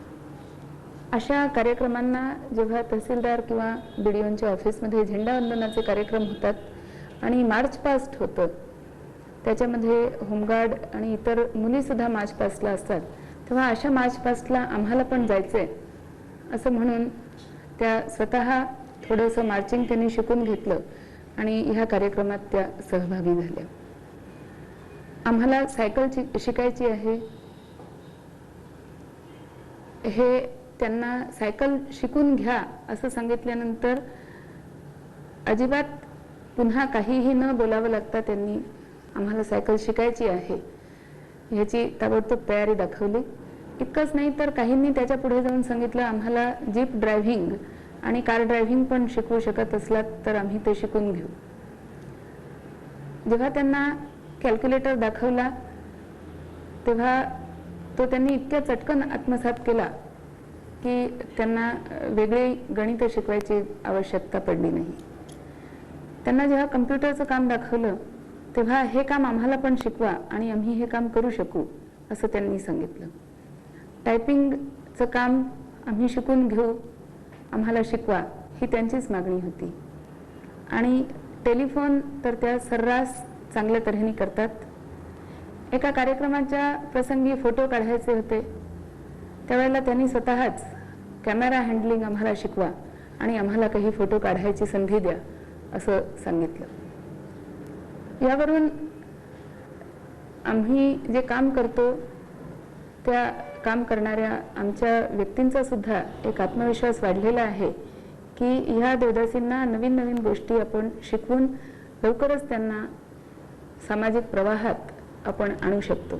अशा कार्यक्रमांना जेव्हा तहसीलदार किंवा BDOच्या ऑफिसमध्ये झेंडावंदनाचे कार्यक्रम होतात आणि मार्च पास्ट होतं, त्याच्यामध्ये होमगार्ड आणि इतर मुलीसुद्धा मार्च पास्टला असतात, तेव्हा अशा मार्च पास्टला आम्हाला पण जायचंय असं म्हणून त्या स्वतः थोडंसं मार्चिंग त्यांनी शिकून घेतलं आणि ह्या कार्यक्रमात त्या सहभागी झाल्या. आम्हाला सायकल शिकायची आहे, हे त्यांना सायकल शिकून घ्या असं सांगितल्यानंतर अजिबात पुन्हा काहीही न बोलावं लागता त्यांनी आम्हाला सायकल शिकायची आहे ह्याची ताबडतोब तयारी दाखवली. इतकंच नाही तर काहींनी त्याच्या पुढे जाऊन सांगितलं, आम्हाला जीप ड्रायव्हिंग आणि कार ड्रायव्हिंग पण शिकवू शकत असलात तर आम्ही ते शिकून घेऊ. जेव्हा त्यांना कॅल्क्युलेटर दाखवला तेव्हा तो त्यांनी इतक्या चटकन आत्मसात केला की त्यांना वेगळी गणित शिकवायची आवश्यकता पडली नाही. त्यांना जेव्हा कम्प्युटरचं काम दाखवलं तेव्हा हे काम आम्हाला पण शिकवा आणि आम्ही हे काम करू शकू असं त्यांनी सांगितलं. टायपिंगचं काम आम्ही शिकून घेऊ, आम्हाला शिकवा, ही त्यांचीच मागणी होती. आणि टेलिफोन तर त्या सर्रास चांगल्या तऱ्हेने करतात. एका कार्यक्रमाच्या प्रसंगी फोटो काढायचे होते, त्यावेळेला त्यांनी स्वतःच कॅमेरा हँडलिंग आम्हाला शिकवा आणि आम्हाला काही फोटो काढायची संधी द्या असं सांगितलं. यावरून आम्ही जे काम करतो त्या काम करणाऱ्या आमच्या व्यक्तींचा सुद्धा एक आत्मविश्वास वाढलेला आहे की ह्या देवदासींना नवीन नवीन गोष्टी आपण शिकवून लवकरच त्यांना सामाजिक प्रवाहात आपण आणू शकतो.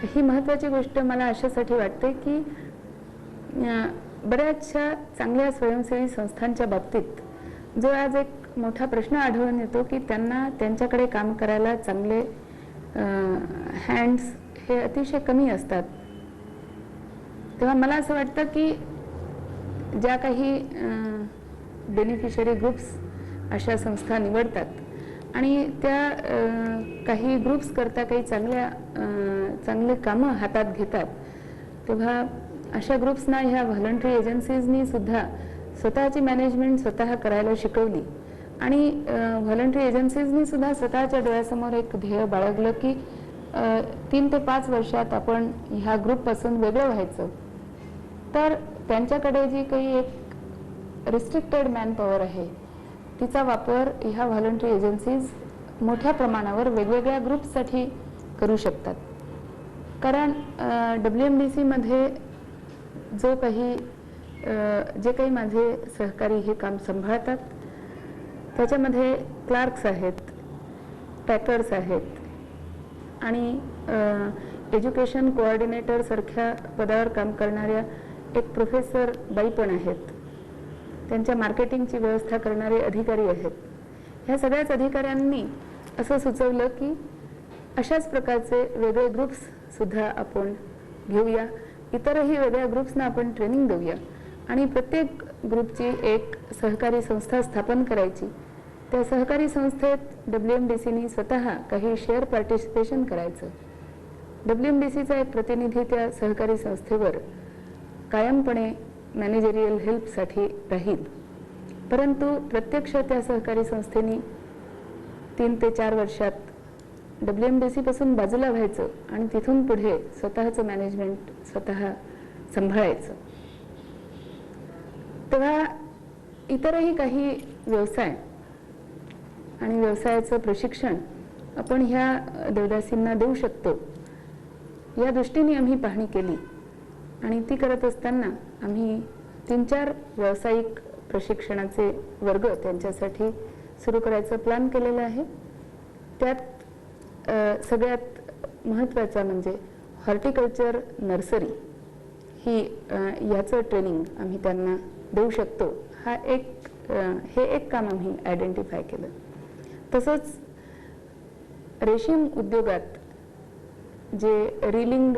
ही महत्त्वाची गोष्ट मला अशासाठी वाटते की बऱ्याचशा चांगल्या स्वयंसेवी संस्थांच्या बाबतीत जो आज एक मोठा प्रश्न आढळून येतो की त्यांना त्यांच्याकडे काम करायला चांगले हँड्स हे अतिशय कमी असतात. तेव्हा मला असं वाटतं की ज्या काही बेनिफिशरी ग्रुप्स अशा संस्था निवडतात आणि त्या काही ग्रुप्स करता काही चांगले कामं हातात घेतात, तेव्हा अशा ग्रुप्सना ह्या व्हॉलंटरी एजन्सीजनी सुद्धा स्वतःची मॅनेजमेंट स्वतः करायला शिकवली आणि व्हॉलंटरी एजन्सीजनी सुद्धा स्वतःच्या डोळ्यासमोर एक ध्येय बाळगलं की 3 ते 5 वर्षात आपण ह्या ग्रुपपासून वेगळं व्हायचं. तर त्यांच्याकडे जी काही एक रिस्ट्रिक्टेड मॅनपॉवर आहे तिचा वापर ह्या व्हॉलंटरी एजन्सीज मोठ्या प्रमाणावर वेगवेगळ्या ग्रुप्ससाठी करू शकतात. कारण WMDC मध्ये जे काही माझे सहकारी हे काम सांभाळतात त्याच्यामध्ये क्लार्क्स आहेत, पॅकर्स आहेत आणि एज्युकेशन कोऑर्डिनेटर सारख्या पदावर काम करणाऱ्या एक प्रोफेसर बाई पण आहेत, त्यांच्या मार्केटिंगची व्यवस्था करणारे अधिकारी आहेत. ह्या सगळ्याच अधिकाऱ्यांनी असं सुचवलं की अशाच प्रकारचे वेगळे ग्रुप्स सुद्धा आपण घेऊया, इतरही वेगळ्या ग्रुप्सना आपण ट्रेनिंग देऊया आणि प्रत्येक ग्रुपची एक सहकारी संस्था स्थापन करायची. त्या सहकारी संस्थेत WMDCनी स्वतः काही शेअर पार्टिसिपेशन करायचं. WMDCचा एक प्रतिनिधी त्या सहकारी संस्थेवर कायमपणे मॅनेजरियल हेल्पसाठी राहील, परंतु प्रत्यक्ष त्या सहकारी संस्थेनी 3 ते 4 वर्षात WMDC पासून बाजूला व्हायचं आणि तिथून पुढे स्वतःचं मॅनेजमेंट स्वतः सांभाळायचं. तेव्हा इतरही काही व्यवसाय आणि व्यवसायाचं प्रशिक्षण आपण ह्या देवदासींना देऊ शकतो. या दृष्टीने आम्ही पाहणी केली आणि ती करत असताना आम्ही 3-4 व्यावसायिक प्रशिक्षणाचे वर्ग त्यांच्यासाठी सुरू करायचा प्लॅन केलेला आहे. त्यात सगळ्यात महत्त्वाचा म्हणजे हॉर्टिकल्चर नर्सरी ही याचं ट्रेनिंग आम्ही त्यांना देऊ शकतो. हे एक काम आम्ही आयडेंटिफाय केलं. तसंच रेशीम उद्योगात जे रीलिंग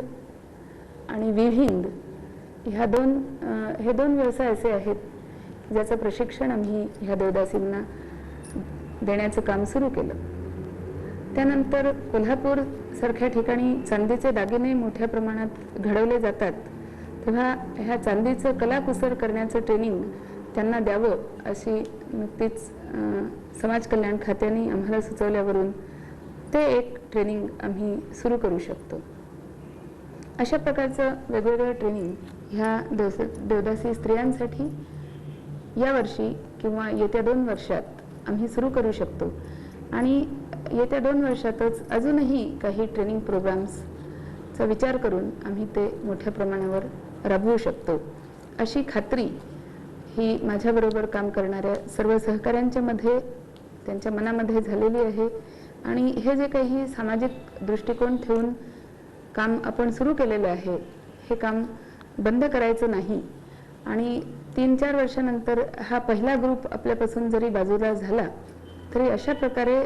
आणि विव्हिंग हे दोन व्यवसाय असे आहेत ज्याचं प्रशिक्षण आम्ही ह्या देवदासींना देण्याचं काम सुरू केलं. त्यानंतर कोल्हापूर सारख्या ठिकाणी चांदीचे दागिने मोठ्या प्रमाणात घडवले जातात, तेव्हा ह्या चांदीचं कलाकुसर करण्याचं ट्रेनिंग त्यांना द्यावं अशी नुकतीच समाज कल्याण खात्याने आम्हाला सुचवल्यावरून ते एक ट्रेनिंग आम्ही सुरू करू शकतो. अशा प्रकारचं वेगवेगळं ट्रेनिंग ह्या देवदासी स्त्रियांसाठी यावर्षी किंवा येत्या 2 वर्षात आम्ही सुरू करू शकतो आणि येत्या 2 वर्षातच अजूनही काही ट्रेनिंग प्रोग्राम्सचा विचार करून आम्ही ते मोठ्या प्रमाणावर राबवू शकतो अशी खात्री ही माझ्याबरोबर काम करणाऱ्या सर्व सहकाऱ्यांच्या मध्ये त्यांच्या मनामध्ये झालेली आहे. आणि हे जे काही सामाजिक दृष्टिकोन ठेवून काम आपण सुरू केलेलं आहे हे काम बंद करायचं नाही आणि 3-4 वर्षानंतर हा पहिला ग्रुप आपल्यापासून जरी बाजूला झाला तरी अशा प्रकारे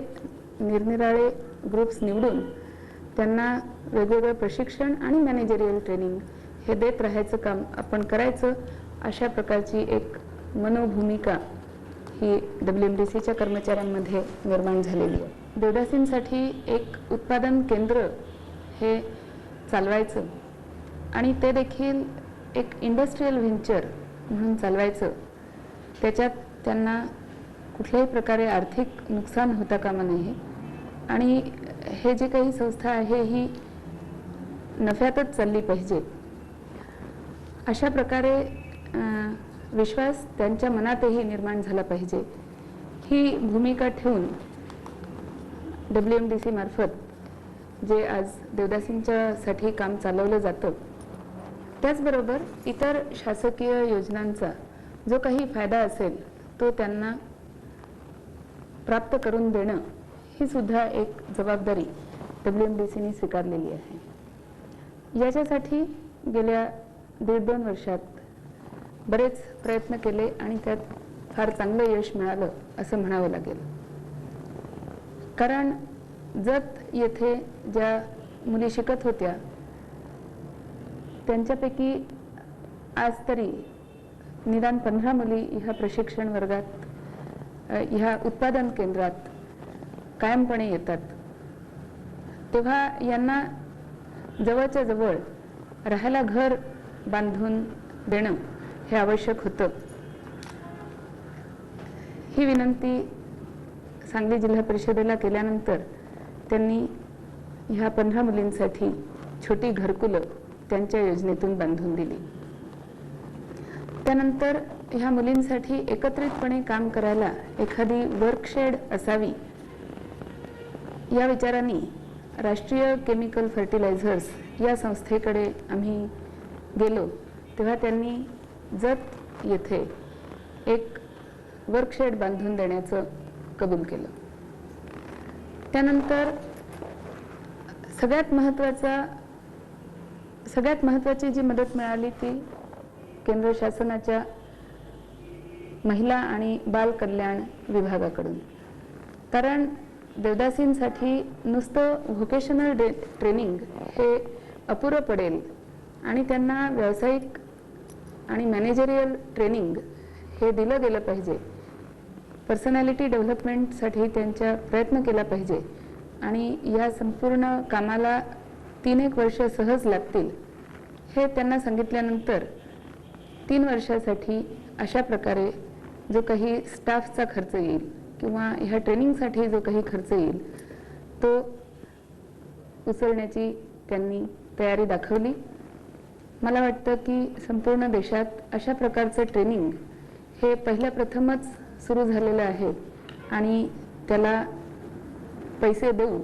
निरनिराळे ग्रुप्स निवडून त्यांना वेगवेगळं प्रशिक्षण आणि मॅनेजरियल ट्रेनिंग हे देत राहायचं काम आपण करायचं. अशा प्रकारची एक मनोभूमिका ही WMDCच्या कर्मचाऱ्यांमध्ये निर्माण झालेली आहे. देवदासींसाठी एक उत्पादन केंद्र हे चालवायचं आणि ते देखील एक इंडस्ट्रियल व्हेंचर म्हणून चालवायचं. त्याच्यात त्यांना कुठल्याही प्रकारे आर्थिक नुकसान होता कामा नये आणि हे जे काही संस्था आहे ही नफ्यातच चालली पाहिजे अशा प्रकारे विश्वास त्यांच्या मनातही निर्माण झाला पाहिजे. ही भूमिका ठेवून WMDC मार्फत जे आज देवदासींच्यासाठी काम चालवलं जातं त्याचबरोबर इतर शासकीय योजनांचा जो काही फायदा असेल तो त्यांना प्राप्त करून देणं ही सुद्धा एक जबाबदारी WMDCने स्वीकारलेली आहे. याच्यासाठी गेल्या 1.5-2 वर्षात बरेच प्रयत्न केले आणि त्यात फार चांगलं यश मिळालं असं म्हणावं लागेल. कारण जत येथे ज्या मुली शिकत होत्या त्यांच्यापैकी आज तरी निदान 15 मुली ह्या प्रशिक्षण वर्गात ह्या उत्पादन केंद्रात कायमपणे येतात. तेव्हा यांना जवळच्या जवळ राहायला घर बांधून देणं हे आवश्यक होतं. ही विनंती सांगली जिल्हा परिषदेला केल्यानंतर त्यांनी ह्या 15 मुलींसाठी छोटी घरकुलं त्यांच्या योजनेतून बांधून दिली. त्यानंतर ह्या मुलींसाठी एकत्रितपणे काम करायला एखादी वर्कशेड असावी या विचाराने राष्ट्रीय केमिकल फर्टिलायझर्स या संस्थेकडे आम्ही गेलो तेव्हा त्यांनी जत येथे एक वर्कशेड बांधून देण्याचं कबूल केलं. त्यानंतर सगळ्यात महत्त्वाची जी मदत मिळाली ती केंद्र शासनाच्या महिला आणि बाल कल्याण विभागाकडून. कारण देवदासींसाठी नुसतं व्होकेशनल ट्रेनिंग हे अपुरं पडेल आणि त्यांना व्यावसायिक आणि मॅनेजरियल ट्रेनिंग हे दिलं गेलं पाहिजे. पर्सनॅलिटी डेव्हलपमेंटसाठी त्यांच्या प्रयत्न केला पाहिजे आणि या संपूर्ण कामाला 3-1 वर्ष सहज लागतील हे त्यांना सांगितल्यानंतर 3 वर्षासाठी अशा प्रकारे जो काही स्टाफचा खर्च येईल किंवा ह्या ट्रेनिंगसाठी जो काही खर्च येईल तो उचलण्याची त्यांनी तयारी दाखवली. मला वाटतं की संपूर्ण देशात अशा प्रकारचं ट्रेनिंग हे प्रथमच सुरू झालेलं आहे आणि त्याला पैसे देऊन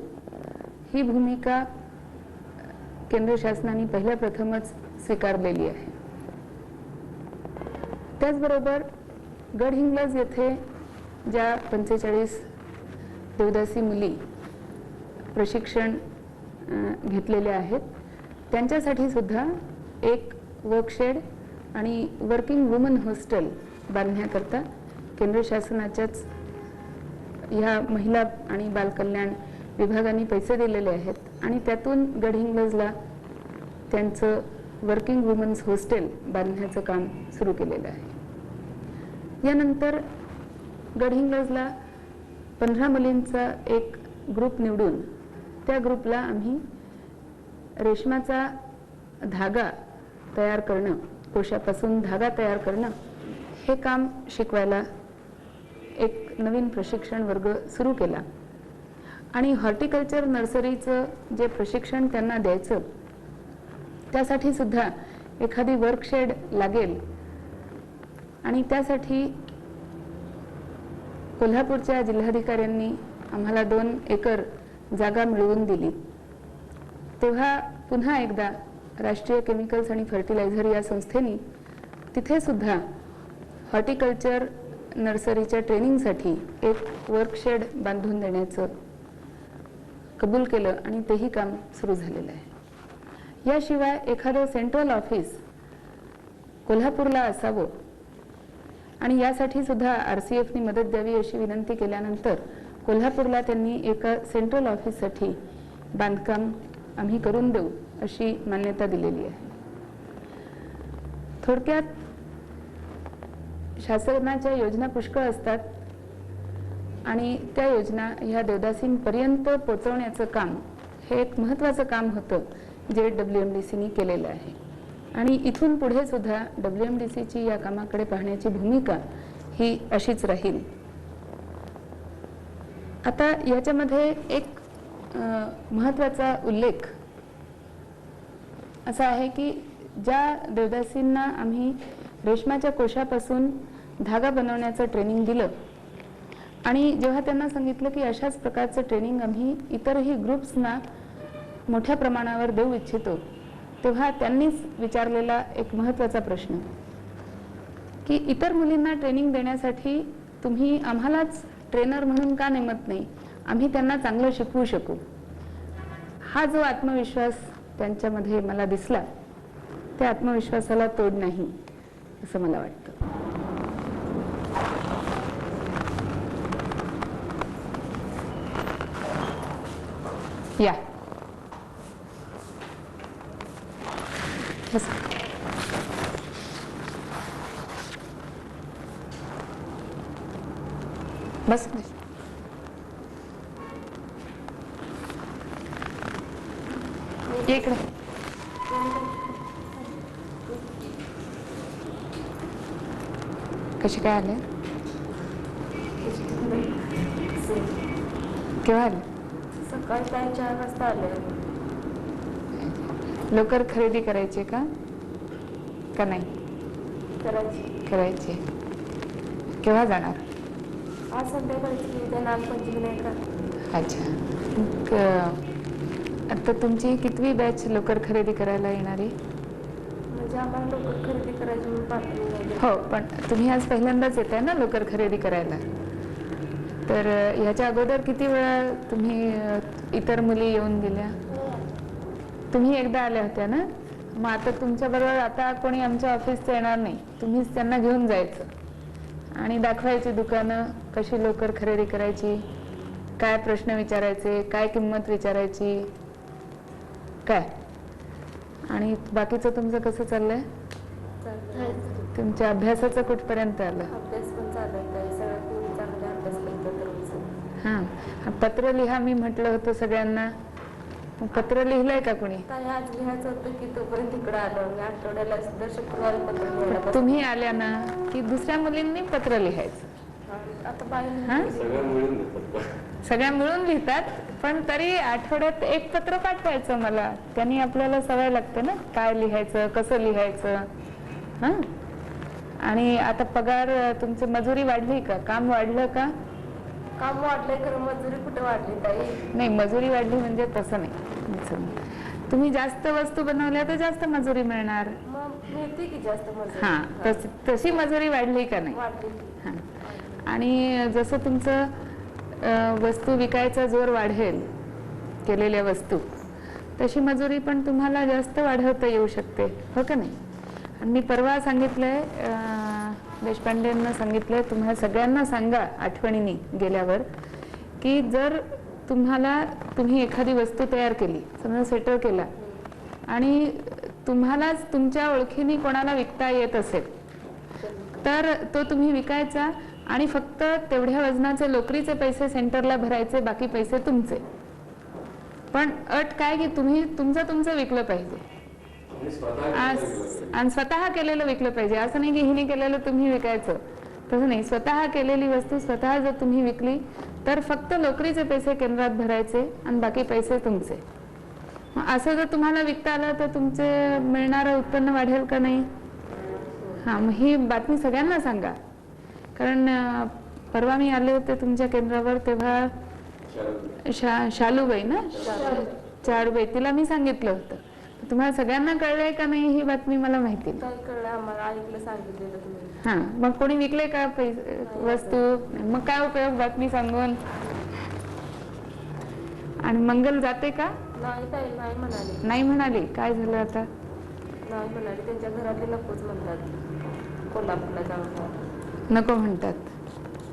ही भूमिका केंद्र शासनाने पहिल्या प्रथमच स्वीकारलेली आहे. त्याचबरोबर गडहिंग्लज येथे ज्या 45 देवदासी मुली प्रशिक्षण घेतलेले आहेत त्यांच्यासाठी सुद्धा एक वर्कशेड आणि वर्किंग वुमन हॉस्टेल बांधण्याकरता केंद्र शासनाच्याच ह्या महिला आणि बालकल्याण विभागाने पैसे दिलेले आहेत आणि त्यातून गडहिंग्लजला त्यांचं वर्किंग वुमन्स हॉस्टेल बांधण्याचं काम सुरू केलेलं आहे. यानंतर गडहिंग्लजला 15 मुलींचा एक ग्रुप निवडून त्या ग्रुपला आम्ही रेशमाचा धागा तयार करणं, कोशापासून धागा तयार करणं हे काम शिकवायला एक नवीन प्रशिक्षण वर्ग सुरू केला आणि हॉर्टिकल्चर नर्सरीचं जे प्रशिक्षण त्यांना द्यायचं त्यासाठी सुद्धा एखादी वर्कशेड लागेल आणि त्यासाठी कोल्हापूरच्या जिल्हाधिकाऱ्यांनी आम्हाला 2 एकर जागा मिळवून दिली. तेव्हा पुन्हा एकदा राष्ट्रीय केमिकल्स आणि फर्टिलायझर या संस्थेने तिथे सुद्धा हॉर्टिकल्चर नर्सरीच्या ट्रेनिंगसाठी एक वर्कशेड बांधून देण्याचं कबूल केलं आणि तेही काम सुरू झालेलं आहे. याशिवाय एखादं सेंट्रल ऑफिस कोल्हापूरला असावं आणि यासाठी सुद्धा RCFने मदत द्यावी अशी विनंती केल्यानंतर कोल्हापूरला त्यांनी एका सेंट्रल ऑफिससाठी बांधकाम आम्ही करून देऊ अशी मान्यता दिलेली आहे. थोडक्यात शासनाच्या योजना पुष्कळ असतात आणि त्या योजना ह्या देवदासींपर्यंत पोहोचवण्याचं काम हे एक महत्त्वाचं काम होतं जे WMDCने केलेलं आहे आणि इथून पुढे सुद्धा WMDCची या कामाकडे पाहण्याची भूमिका ही अशीच राहील. आता याच्यामध्ये एक महत्त्वाचा उल्लेख असा आहे की ज्या देवदासींना आम्ही रेशमाच्या कोशापासून धागा बनवण्याचं ट्रेनिंग दिलं आणि जेव्हा त्यांना सांगितलं की अशाच प्रकारचं ट्रेनिंग आम्ही इतरही ग्रुप्सना मोठ्या प्रमाणावर देऊ इच्छितो तेव्हा त्यांनीच विचारलेला एक महत्त्वाचा प्रश्न की इतर मुलींना ट्रेनिंग देण्यासाठी तुम्ही आम्हालाच ट्रेनर म्हणून का नेमत नाही, आम्ही त्यांना चांगलं शिकवू शकू. हा जो आत्मविश्वास त्यांच्यामध्ये मला दिसला त्या आत्मविश्वासाला तोड नाही असं मला वाटतं. या बस इकडे कशी काय आले, केव्हा आले? सकाळी 4 वाजता आले. लवकर खरेदी करायची का नाही? करायची. केव्हा जाणार? आज संध्याकाळची उद्या नागपंचमी नाही का? अच्छा. आता तुमची कितवी बॅच लवकर खरेदी करायला येणारी? म्हणजे आम्हाला लवकर खरेदी करायची म्हणून पाठवली. हो, पण तुम्ही आज पहिल्यांदाच येत आहे ना लवकर खरेदी करायला. तर ह्याच्या अगोदर किती वेळा तुम्ही इतर मुली येऊन गेल्या? तुम्ही एकदा आल्या होत्या ना. मग आता तुमच्याबरोबर आता कोणी आमच्या ऑफिसचं येणार नाही, तुम्हीच त्यांना घेऊन जायचं आणि दाखवायची दुकानं कशी लवकर खरेदी करायची, काय प्रश्न विचारायचे, काय किंमत विचारायची, काय. आणि बाकीचं तुमचं कसं चाललंय? तुमच्या अभ्यासाचं कुठपर्यंत आलं? अभ्यास पण चालत आहे, सगळ्या चांगला अभ्यास करतात रोज. हां, पत्र लिहा मी म्हटलं होतं सगळ्यांना. पत्र लिहिलंय का कोणी? आज लिहायचं होतं की तोपर्यंत इकडे आलो. मी आठवड्याला सुद्धा शुक्रवारी पत्र लिहायला. तुम्ही आल्या ना की दुसऱ्या मुलींनी पत्र लिहायचं. आता बाहेर सगळ्या मिळून लिहितात, पण तरी आठवड्यात एक पत्र पाठवायचं मला. त्यांनी आपल्याला सवय लागते ना काय लिहायचं, कसं लिहायचं. हां, आणि आता पगार तुमची मजुरी वाढली का, काम वाढलं का? काम वाढलंय खरं मजुरी कुठे वाढली ताई? नाही, मजुरी वाढली म्हणजे तसं नाही. तुम्ही जास्त वस्तू बनवल्या तर जास्त मजुरी मिळणार. मग मिळते की जास्त मजुरी. हा, तशी मजुरी वाढली का नाही? वाढली. हा. आणि जसं तुमचं वस्तू विकायचा जोर वाढेल, केलेल्या वस्तू, तशी मजुरी पण तुम्हाला जास्त वाढवता येऊ शकते, हो का नाही? आणि मी परवा सांगितलंय, देशपांडेंना सांगितलंय, तुम्हाला सगळ्यांना सांगा आठवणीने गेल्यावर, की जर तुम्ही एखादी वस्तू तयार केली, समजा स्वेटर केला, आणि तुम्हालाच तुमच्या ओळखीने कोणाला विकता येत असेल तर तो तुम्ही विकायचा आणि फक्त तेवढ्या वजनाचे लोकरीचे पैसे सेंटरला भरायचे, बाकी पैसे तुमचे. पण अट काय की तुम्ही तुमचं विकलं पाहिजे आणि स्वतः केलेलं विकलं पाहिजे. असं नाही की हिने केलेलं तुम्ही विकायचं, तसं नाही. स्वतः केलेली वस्तू स्वतः जर तुम्ही विकली तर फक्त लोकरीचे पैसे केंद्रात भरायचे आणि बाकी पैसे तुमचे. असं जर तुम्हाला विकता आलं तर तुमचे मिळणारं उत्पन्न वाढेल का नाही? हां, मग ही बातमी सगळ्यांना सांगा. कारण परवा मी आले होते तुमच्या केंद्रावर तेव्हा शालूबाई ना, चारुबाई, तिला मी सांगितलं होतं. तुम्हाला सगळ्यांना कळलंय का नाही ही बातमी मला माहिती नाही. काय कळलं आम्हाला, ऐकलं, सांगितलेलं तुम्ही. हां, मग कोणी विकले का पैसे वस्तू? मग काय उपयोग बातमी सांगून? आणि मंगल जाते का? नाही ताई, नाही म्हणाली. नाही म्हणाली. काय झालं आता? नाही म्हणाली. त्यांच्या घरातले नकोच म्हणतात, कोल्हापूरला जाऊन नको म्हणतात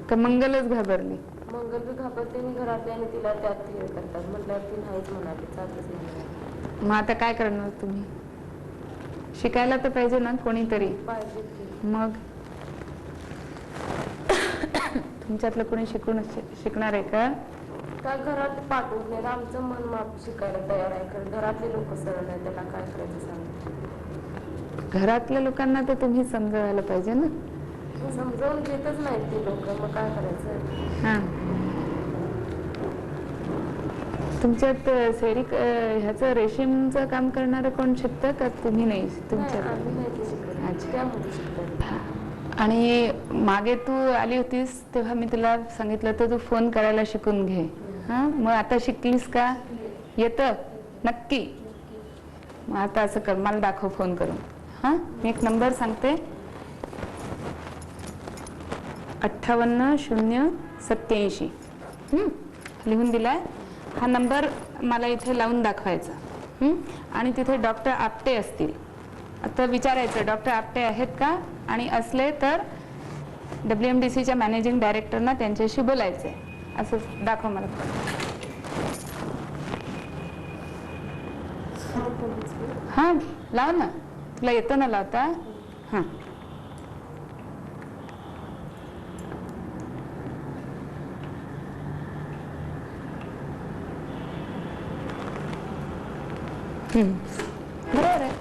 का? मंगलच घाबरली? मंगल बी घाबरते आणि घरातले आणि तिला त्यात हे करतात म्हटल्यावर ती नाहीच म्हणाली, चालतच नाही. मग आता काय करणार तुम्ही? शिकायला तर पाहिजे ना कोणीतरी. पाहिजे की. मग तुमच्यातलं कोणी शिकणार आहे का? काय घरात पाठवत नाही, आमचं मन माप शिकायला तयार आहे, कारण घरातले लोक सरळ आहे, त्याला काय करायचं सांग. घरातल्या लोकांना तर तुम्ही समजायला पाहिजे ना. समजावून घेतच नाहीत ते लोक, मग काय करायचं. हां, तुमच्यात ह्याचं रेशीमचं काम करणारं कोण शिकतं का तुम्ही नाही? तुमच्यात आम्ही नाही ते शिकत. अच्छा. त्यामुळे शिकतात. आणि मागे तू आली होतीस तेव्हा मी तुला सांगितलं तर तू फोन करायला शिकून घे. हां, मग आता शिकलीस का? येतं नक्की? मग आता असं कर, मला दाखव फोन करून. हां, मी एक नंबर सांगते, 58 087. लिहून दिलाय हा नंबर. मला इथे लावून दाखवायचा आणि तिथे डॉक्टर आपटे असतील. आता विचारायचं डॉक्टर आपटे आहेत का, आणि असले तर WMDCच्या मॅनेजिंग डायरेक्टरना त्यांच्याशी बोलायचंय, असं दाखव मला. हां, लाव ना, तुला येतं ना लावता? हां, बरोबर आहे,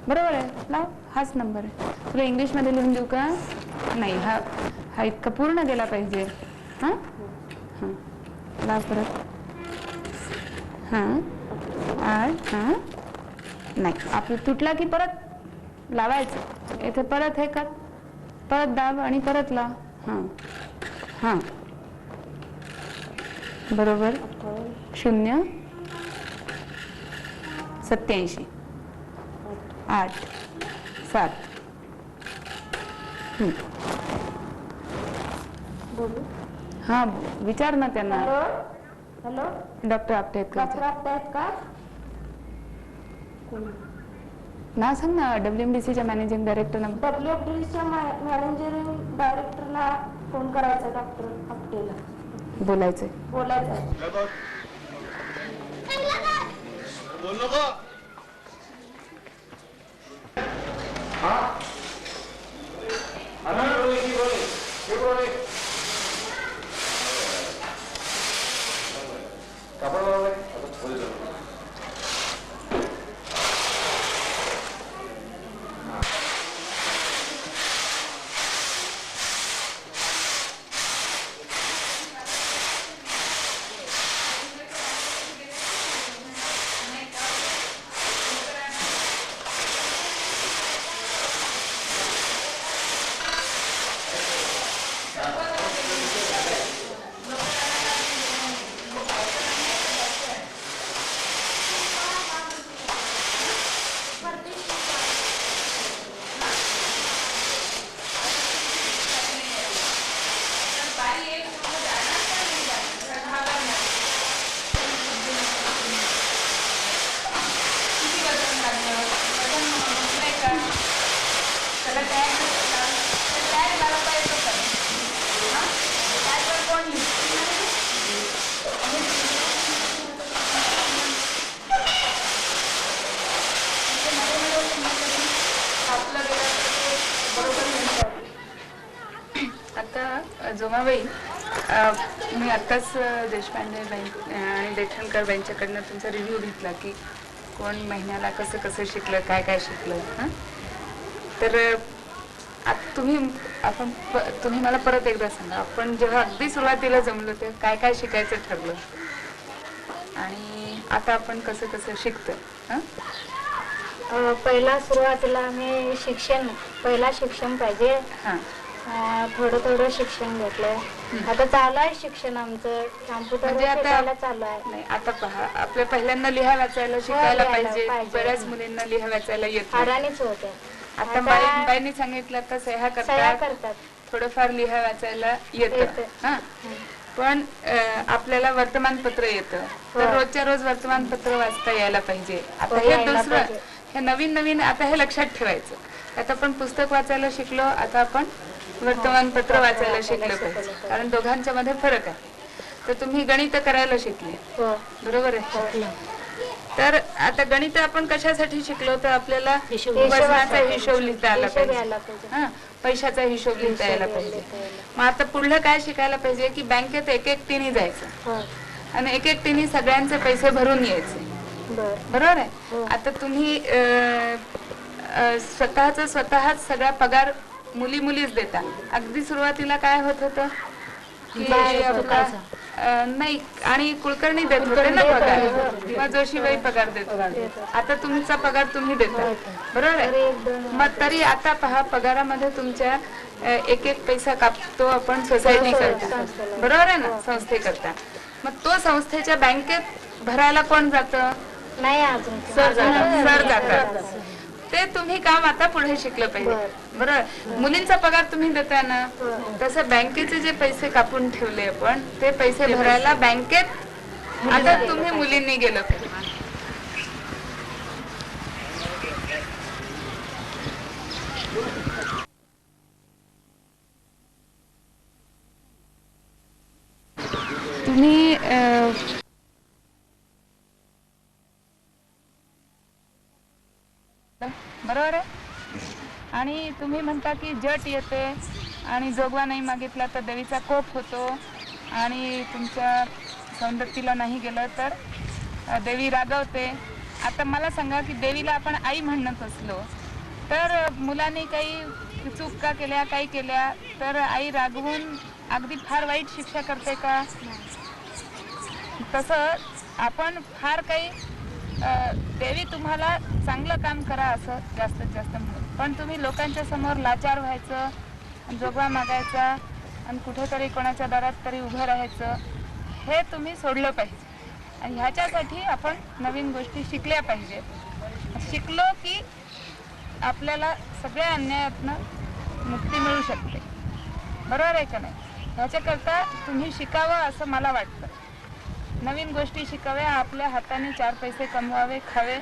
बरोबर आहे, लाव. हाच नंबर आहे. तुला इंग्लिशमध्ये लिहून देऊ का? नाही, हा इतका पूर्ण गेला पाहिजे. हां हां, लाव परत. हां, हां, नाही, आपलं तुटला की परत लावायचं. इथे परत हे कर, परत दाब आणि परत लाव. हां हां, बरोबर. 087 8 7. बोलू. हां, विचार ना त्यांना. हॅलो, डॉक्टर आपटे आहेत डॉक्टर का? आपटे आहेत का? ना सांग ना, WMDCच्या मॅनेजिंग डायरेक्टर. WMDCच्या मॅनेजिंग डायरेक्टरला फोन करायचा, डॉक्टर आपटेला बोलायचंय. बोलायचं. जोमाबाई, मी आत्ताच देशपांडे बँक आणि देठणकर बँकेकडनं तुमचा रिव्ह्यू घेतला की कोण महिन्याला कसं कसं शिकलं, काय काय शिकलं. हां, तर तुम्ही मला परत एकदा सांगा, आपण जेव्हा अगदी सुरुवातीला जमलो तेव्हा काय काय शिकायचं ठरलं आणि आता आपण कसं कसं शिकतो. हां, पहिला सुरुवातीला आम्ही पहिला शिक्षण पाहिजे. हां, थोडं थोडं शिक्षण घेतलंय. आता चालू आहे शिक्षण आमचं, कॉम्प्युटर म्हणजे शिकायला चालू आहे. नाही, आता पहा, आपल्या पहिल्यांदा लिहा वाचायला शिकायला लिहायला पाहिजे. पाहिजे. बऱ्याच मुलींना लिहा वाचायला येत नाही. हाडानेच होते. आता बाईंनी सांगितलं तर सह्या सह्या करतात, करतात. थोडंफार लिहा वाचायला येतं. येतं. हा, पण आपल्याला वर्तमानपत्र येतं, तर रोजच्या रोज वर्तमानपत्र वाचता यायला पाहिजे. आता हे यायला दुसरं, पाहिजे. हे नवीन आता हे लक्षात ठेवायचं. आता आपण पुस्तक वाचायला शिकलो, आता आपण वर्तमानपत्र वाचायला शिकलं पाहिजे, कारण दोघांच्या मध्ये फरक आहे. तर तुम्ही गणित करायला शिकले, हो. बरोबर आहे. तर आता गणित आपण कशासाठी शिकलो, तर आपल्याला हिशोब वजनाचा हिशोब लिहिता आला हिशोब पाहिजे, यायला पाहिजे. हा, पैशाचा हिशोब लिहिता यायला पाहिजे. मग आता पुढलं काय शिकायला पाहिजे की बँकेत एक एकटीने जायचं हो. आणि एक एकटीने सगळ्यांचे पैसे भरून यायचे. बरोबर आहे. आता तुम्ही स्वतःच सगळा पगार मुलीच देता. अगदी सुरुवातीला काय होत होतं की आपला नाही, आणि कुलकर्णी देत होते ना पगार, किंवा जोशीबाई पगार देत होते. आता तुमचा पगार तुम्ही देता, बरोबर आहे. मग तरी आता पहा, पगारामध्ये तुमच्या एक पैसा कापतो आपण सोसायटी करता, बरोबर आहे ना, संस्थेकरता. मग तो संस्थेच्या बँकेत भरायला कोण जातं? नाही, अजून सर जातात. ते तुम्ही काम आता पुढे शिकलं पाहिजे, बरोबर. मुलींचा पगार तुम्ही देताय ना, तसं बँकेचे जे पैसे कापून ठेवले आपण, ते पैसे भरायला बँकेत आता तुम्ही मुलींनी गेलं पाहिजे. तुम्ही बरोबर आहे. आणि तुम्ही म्हणता की जट येते आणि जोगवा नाही मागितला तर देवीचा कोप होतो, आणि तुमच्या सौंदर्याला नाही गेलं तर देवी रागवते. आता मला सांगा की देवीला आपण आई म्हणत असलो तर मुलांनी काही चूक का केल्या, काही केल्या तर आई रागवून अगदी फार वाईट शिक्षा करते का? तसं आपण फार काही देवी तुम्हाला चांगलं काम करा असं जास्तीत जास्त म्हणून, पण तुम्ही लोकांच्या समोर लाचार व्हायचं, जोगवा मागायचा आणि कुठेतरी कोणाच्या दारात तरी उभं राहायचं, हे तुम्ही सोडलं पाहिजे. आणि ह्याच्यासाठी आपण नवीन गोष्टी शिकल्या पाहिजे. शिकलो की आपल्याला सगळ्या अन्यायातनं मुक्ती मिळू शकते, बरोबर आहे का नाही. ह्याच्याकरता तुम्ही शिकावं असं मला वाटतं. नवीन गोष्टी शिकाव्या, आपल्या हाताने 4 पैसे कमवावे, खावे.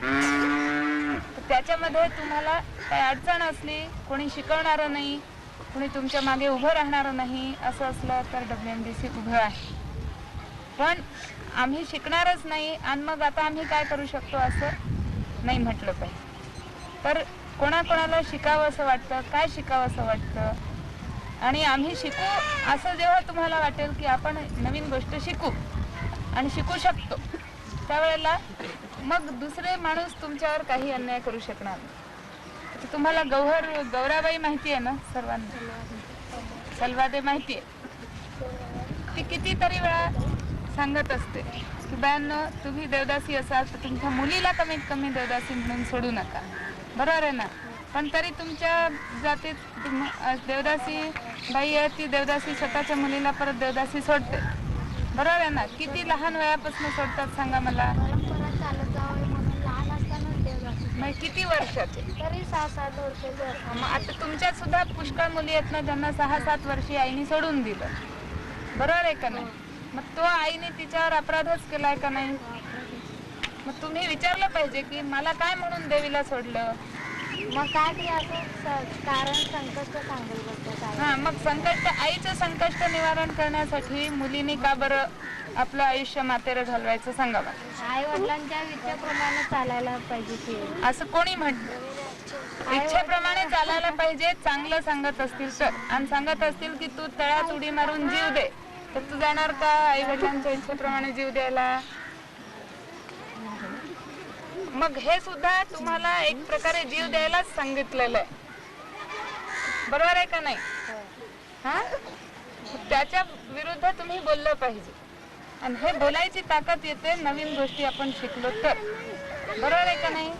त्याच्यामध्ये तुम्हाला काही अडचण असली, कोणी शिकवणारं नाही, कोणी तुमच्या मागे उभं राहणारं नाही, असं असलं तर WMDC उभं आहे. पण आम्ही शिकणारच नाही आणि मग आता आम्ही काय करू शकतो असं नाही म्हटलं पाहिजे. तर कोणाकोणाला शिकावं असं वाटतं, काय शिकावं असं वाटतं, आणि आम्ही शिकू असं जेव्हा तुम्हाला वाटेल की आपण नवीन गोष्ट शिकू आणि शिकू शकतो, त्यावेळेला मग दुसरे माणूस तुमच्यावर काही अन्याय करू शकणार नाही. तुम्हाला गौराबाई माहिती आहे ना सर्वांना, सलवादे माहिती आहे. ती कितीतरी वेळा सांगत असते की बायांनो, तुम्ही देवदासी असाल तर तुमच्या मुलीला कमीत कमी देवदासी म्हणून सोडू नका, बरोबर आहे ना. पण तरी तुमच्या जातीत देवदासी बाई आहे, ती देवदासी स्वतःच्या मुलीला परत देवदासी सोडते, बरोबर आहे ना. किती लहान वयापासून सोडतात सांगा मला. मग किती वर्षाचे? तरी 6-7 वर्ष. मग आता तुमच्यात सुद्धा पुष्कळ मुली आहेत ना ज्यांना 6-7 वर्षी आईने सोडून दिलं, बरोबर आहे का नाही. मग तो आईने तिच्यावर अपराधच केलाय का नाही. मग तुम्ही विचारलं पाहिजे की मला काय म्हणून देवीला सोडलं. मग काय तरी असं कारण संकष्ट सांगेल बघतो. हा, मग संकष्ट, आईचं संकष्ट निवारण करण्यासाठी मुलीने का बरं आपलं आयुष्य मातेर घालवायचं सांगा मला. आई वडिलांच्या विचाराप्रमाणे चालायला पाहिजे की. असं कोणी म्हटलं? इच्छेप्रमाणे चालायला पाहिजे. चांगलं सांगत असतील तर, आणि सांगत असतील की तू तळ्यात उडी मारून जीव दे, तर तू जाणार का आई वडिलांच्या इच्छेप्रमाणे जीव द्यायला? मग हे सुद्धा तुम्हाला एक प्रकारे जीव द्यायलाच सांगितलेलं आहे, बरोबर आहे का नाही? हा, त्याच्या विरुद्ध तुम्ही बोललं पाहिजे. आणि हे बोलायची ताकद येते नवीन गोष्टी आपण शिकलो तर, बरोबर आहे का नाही?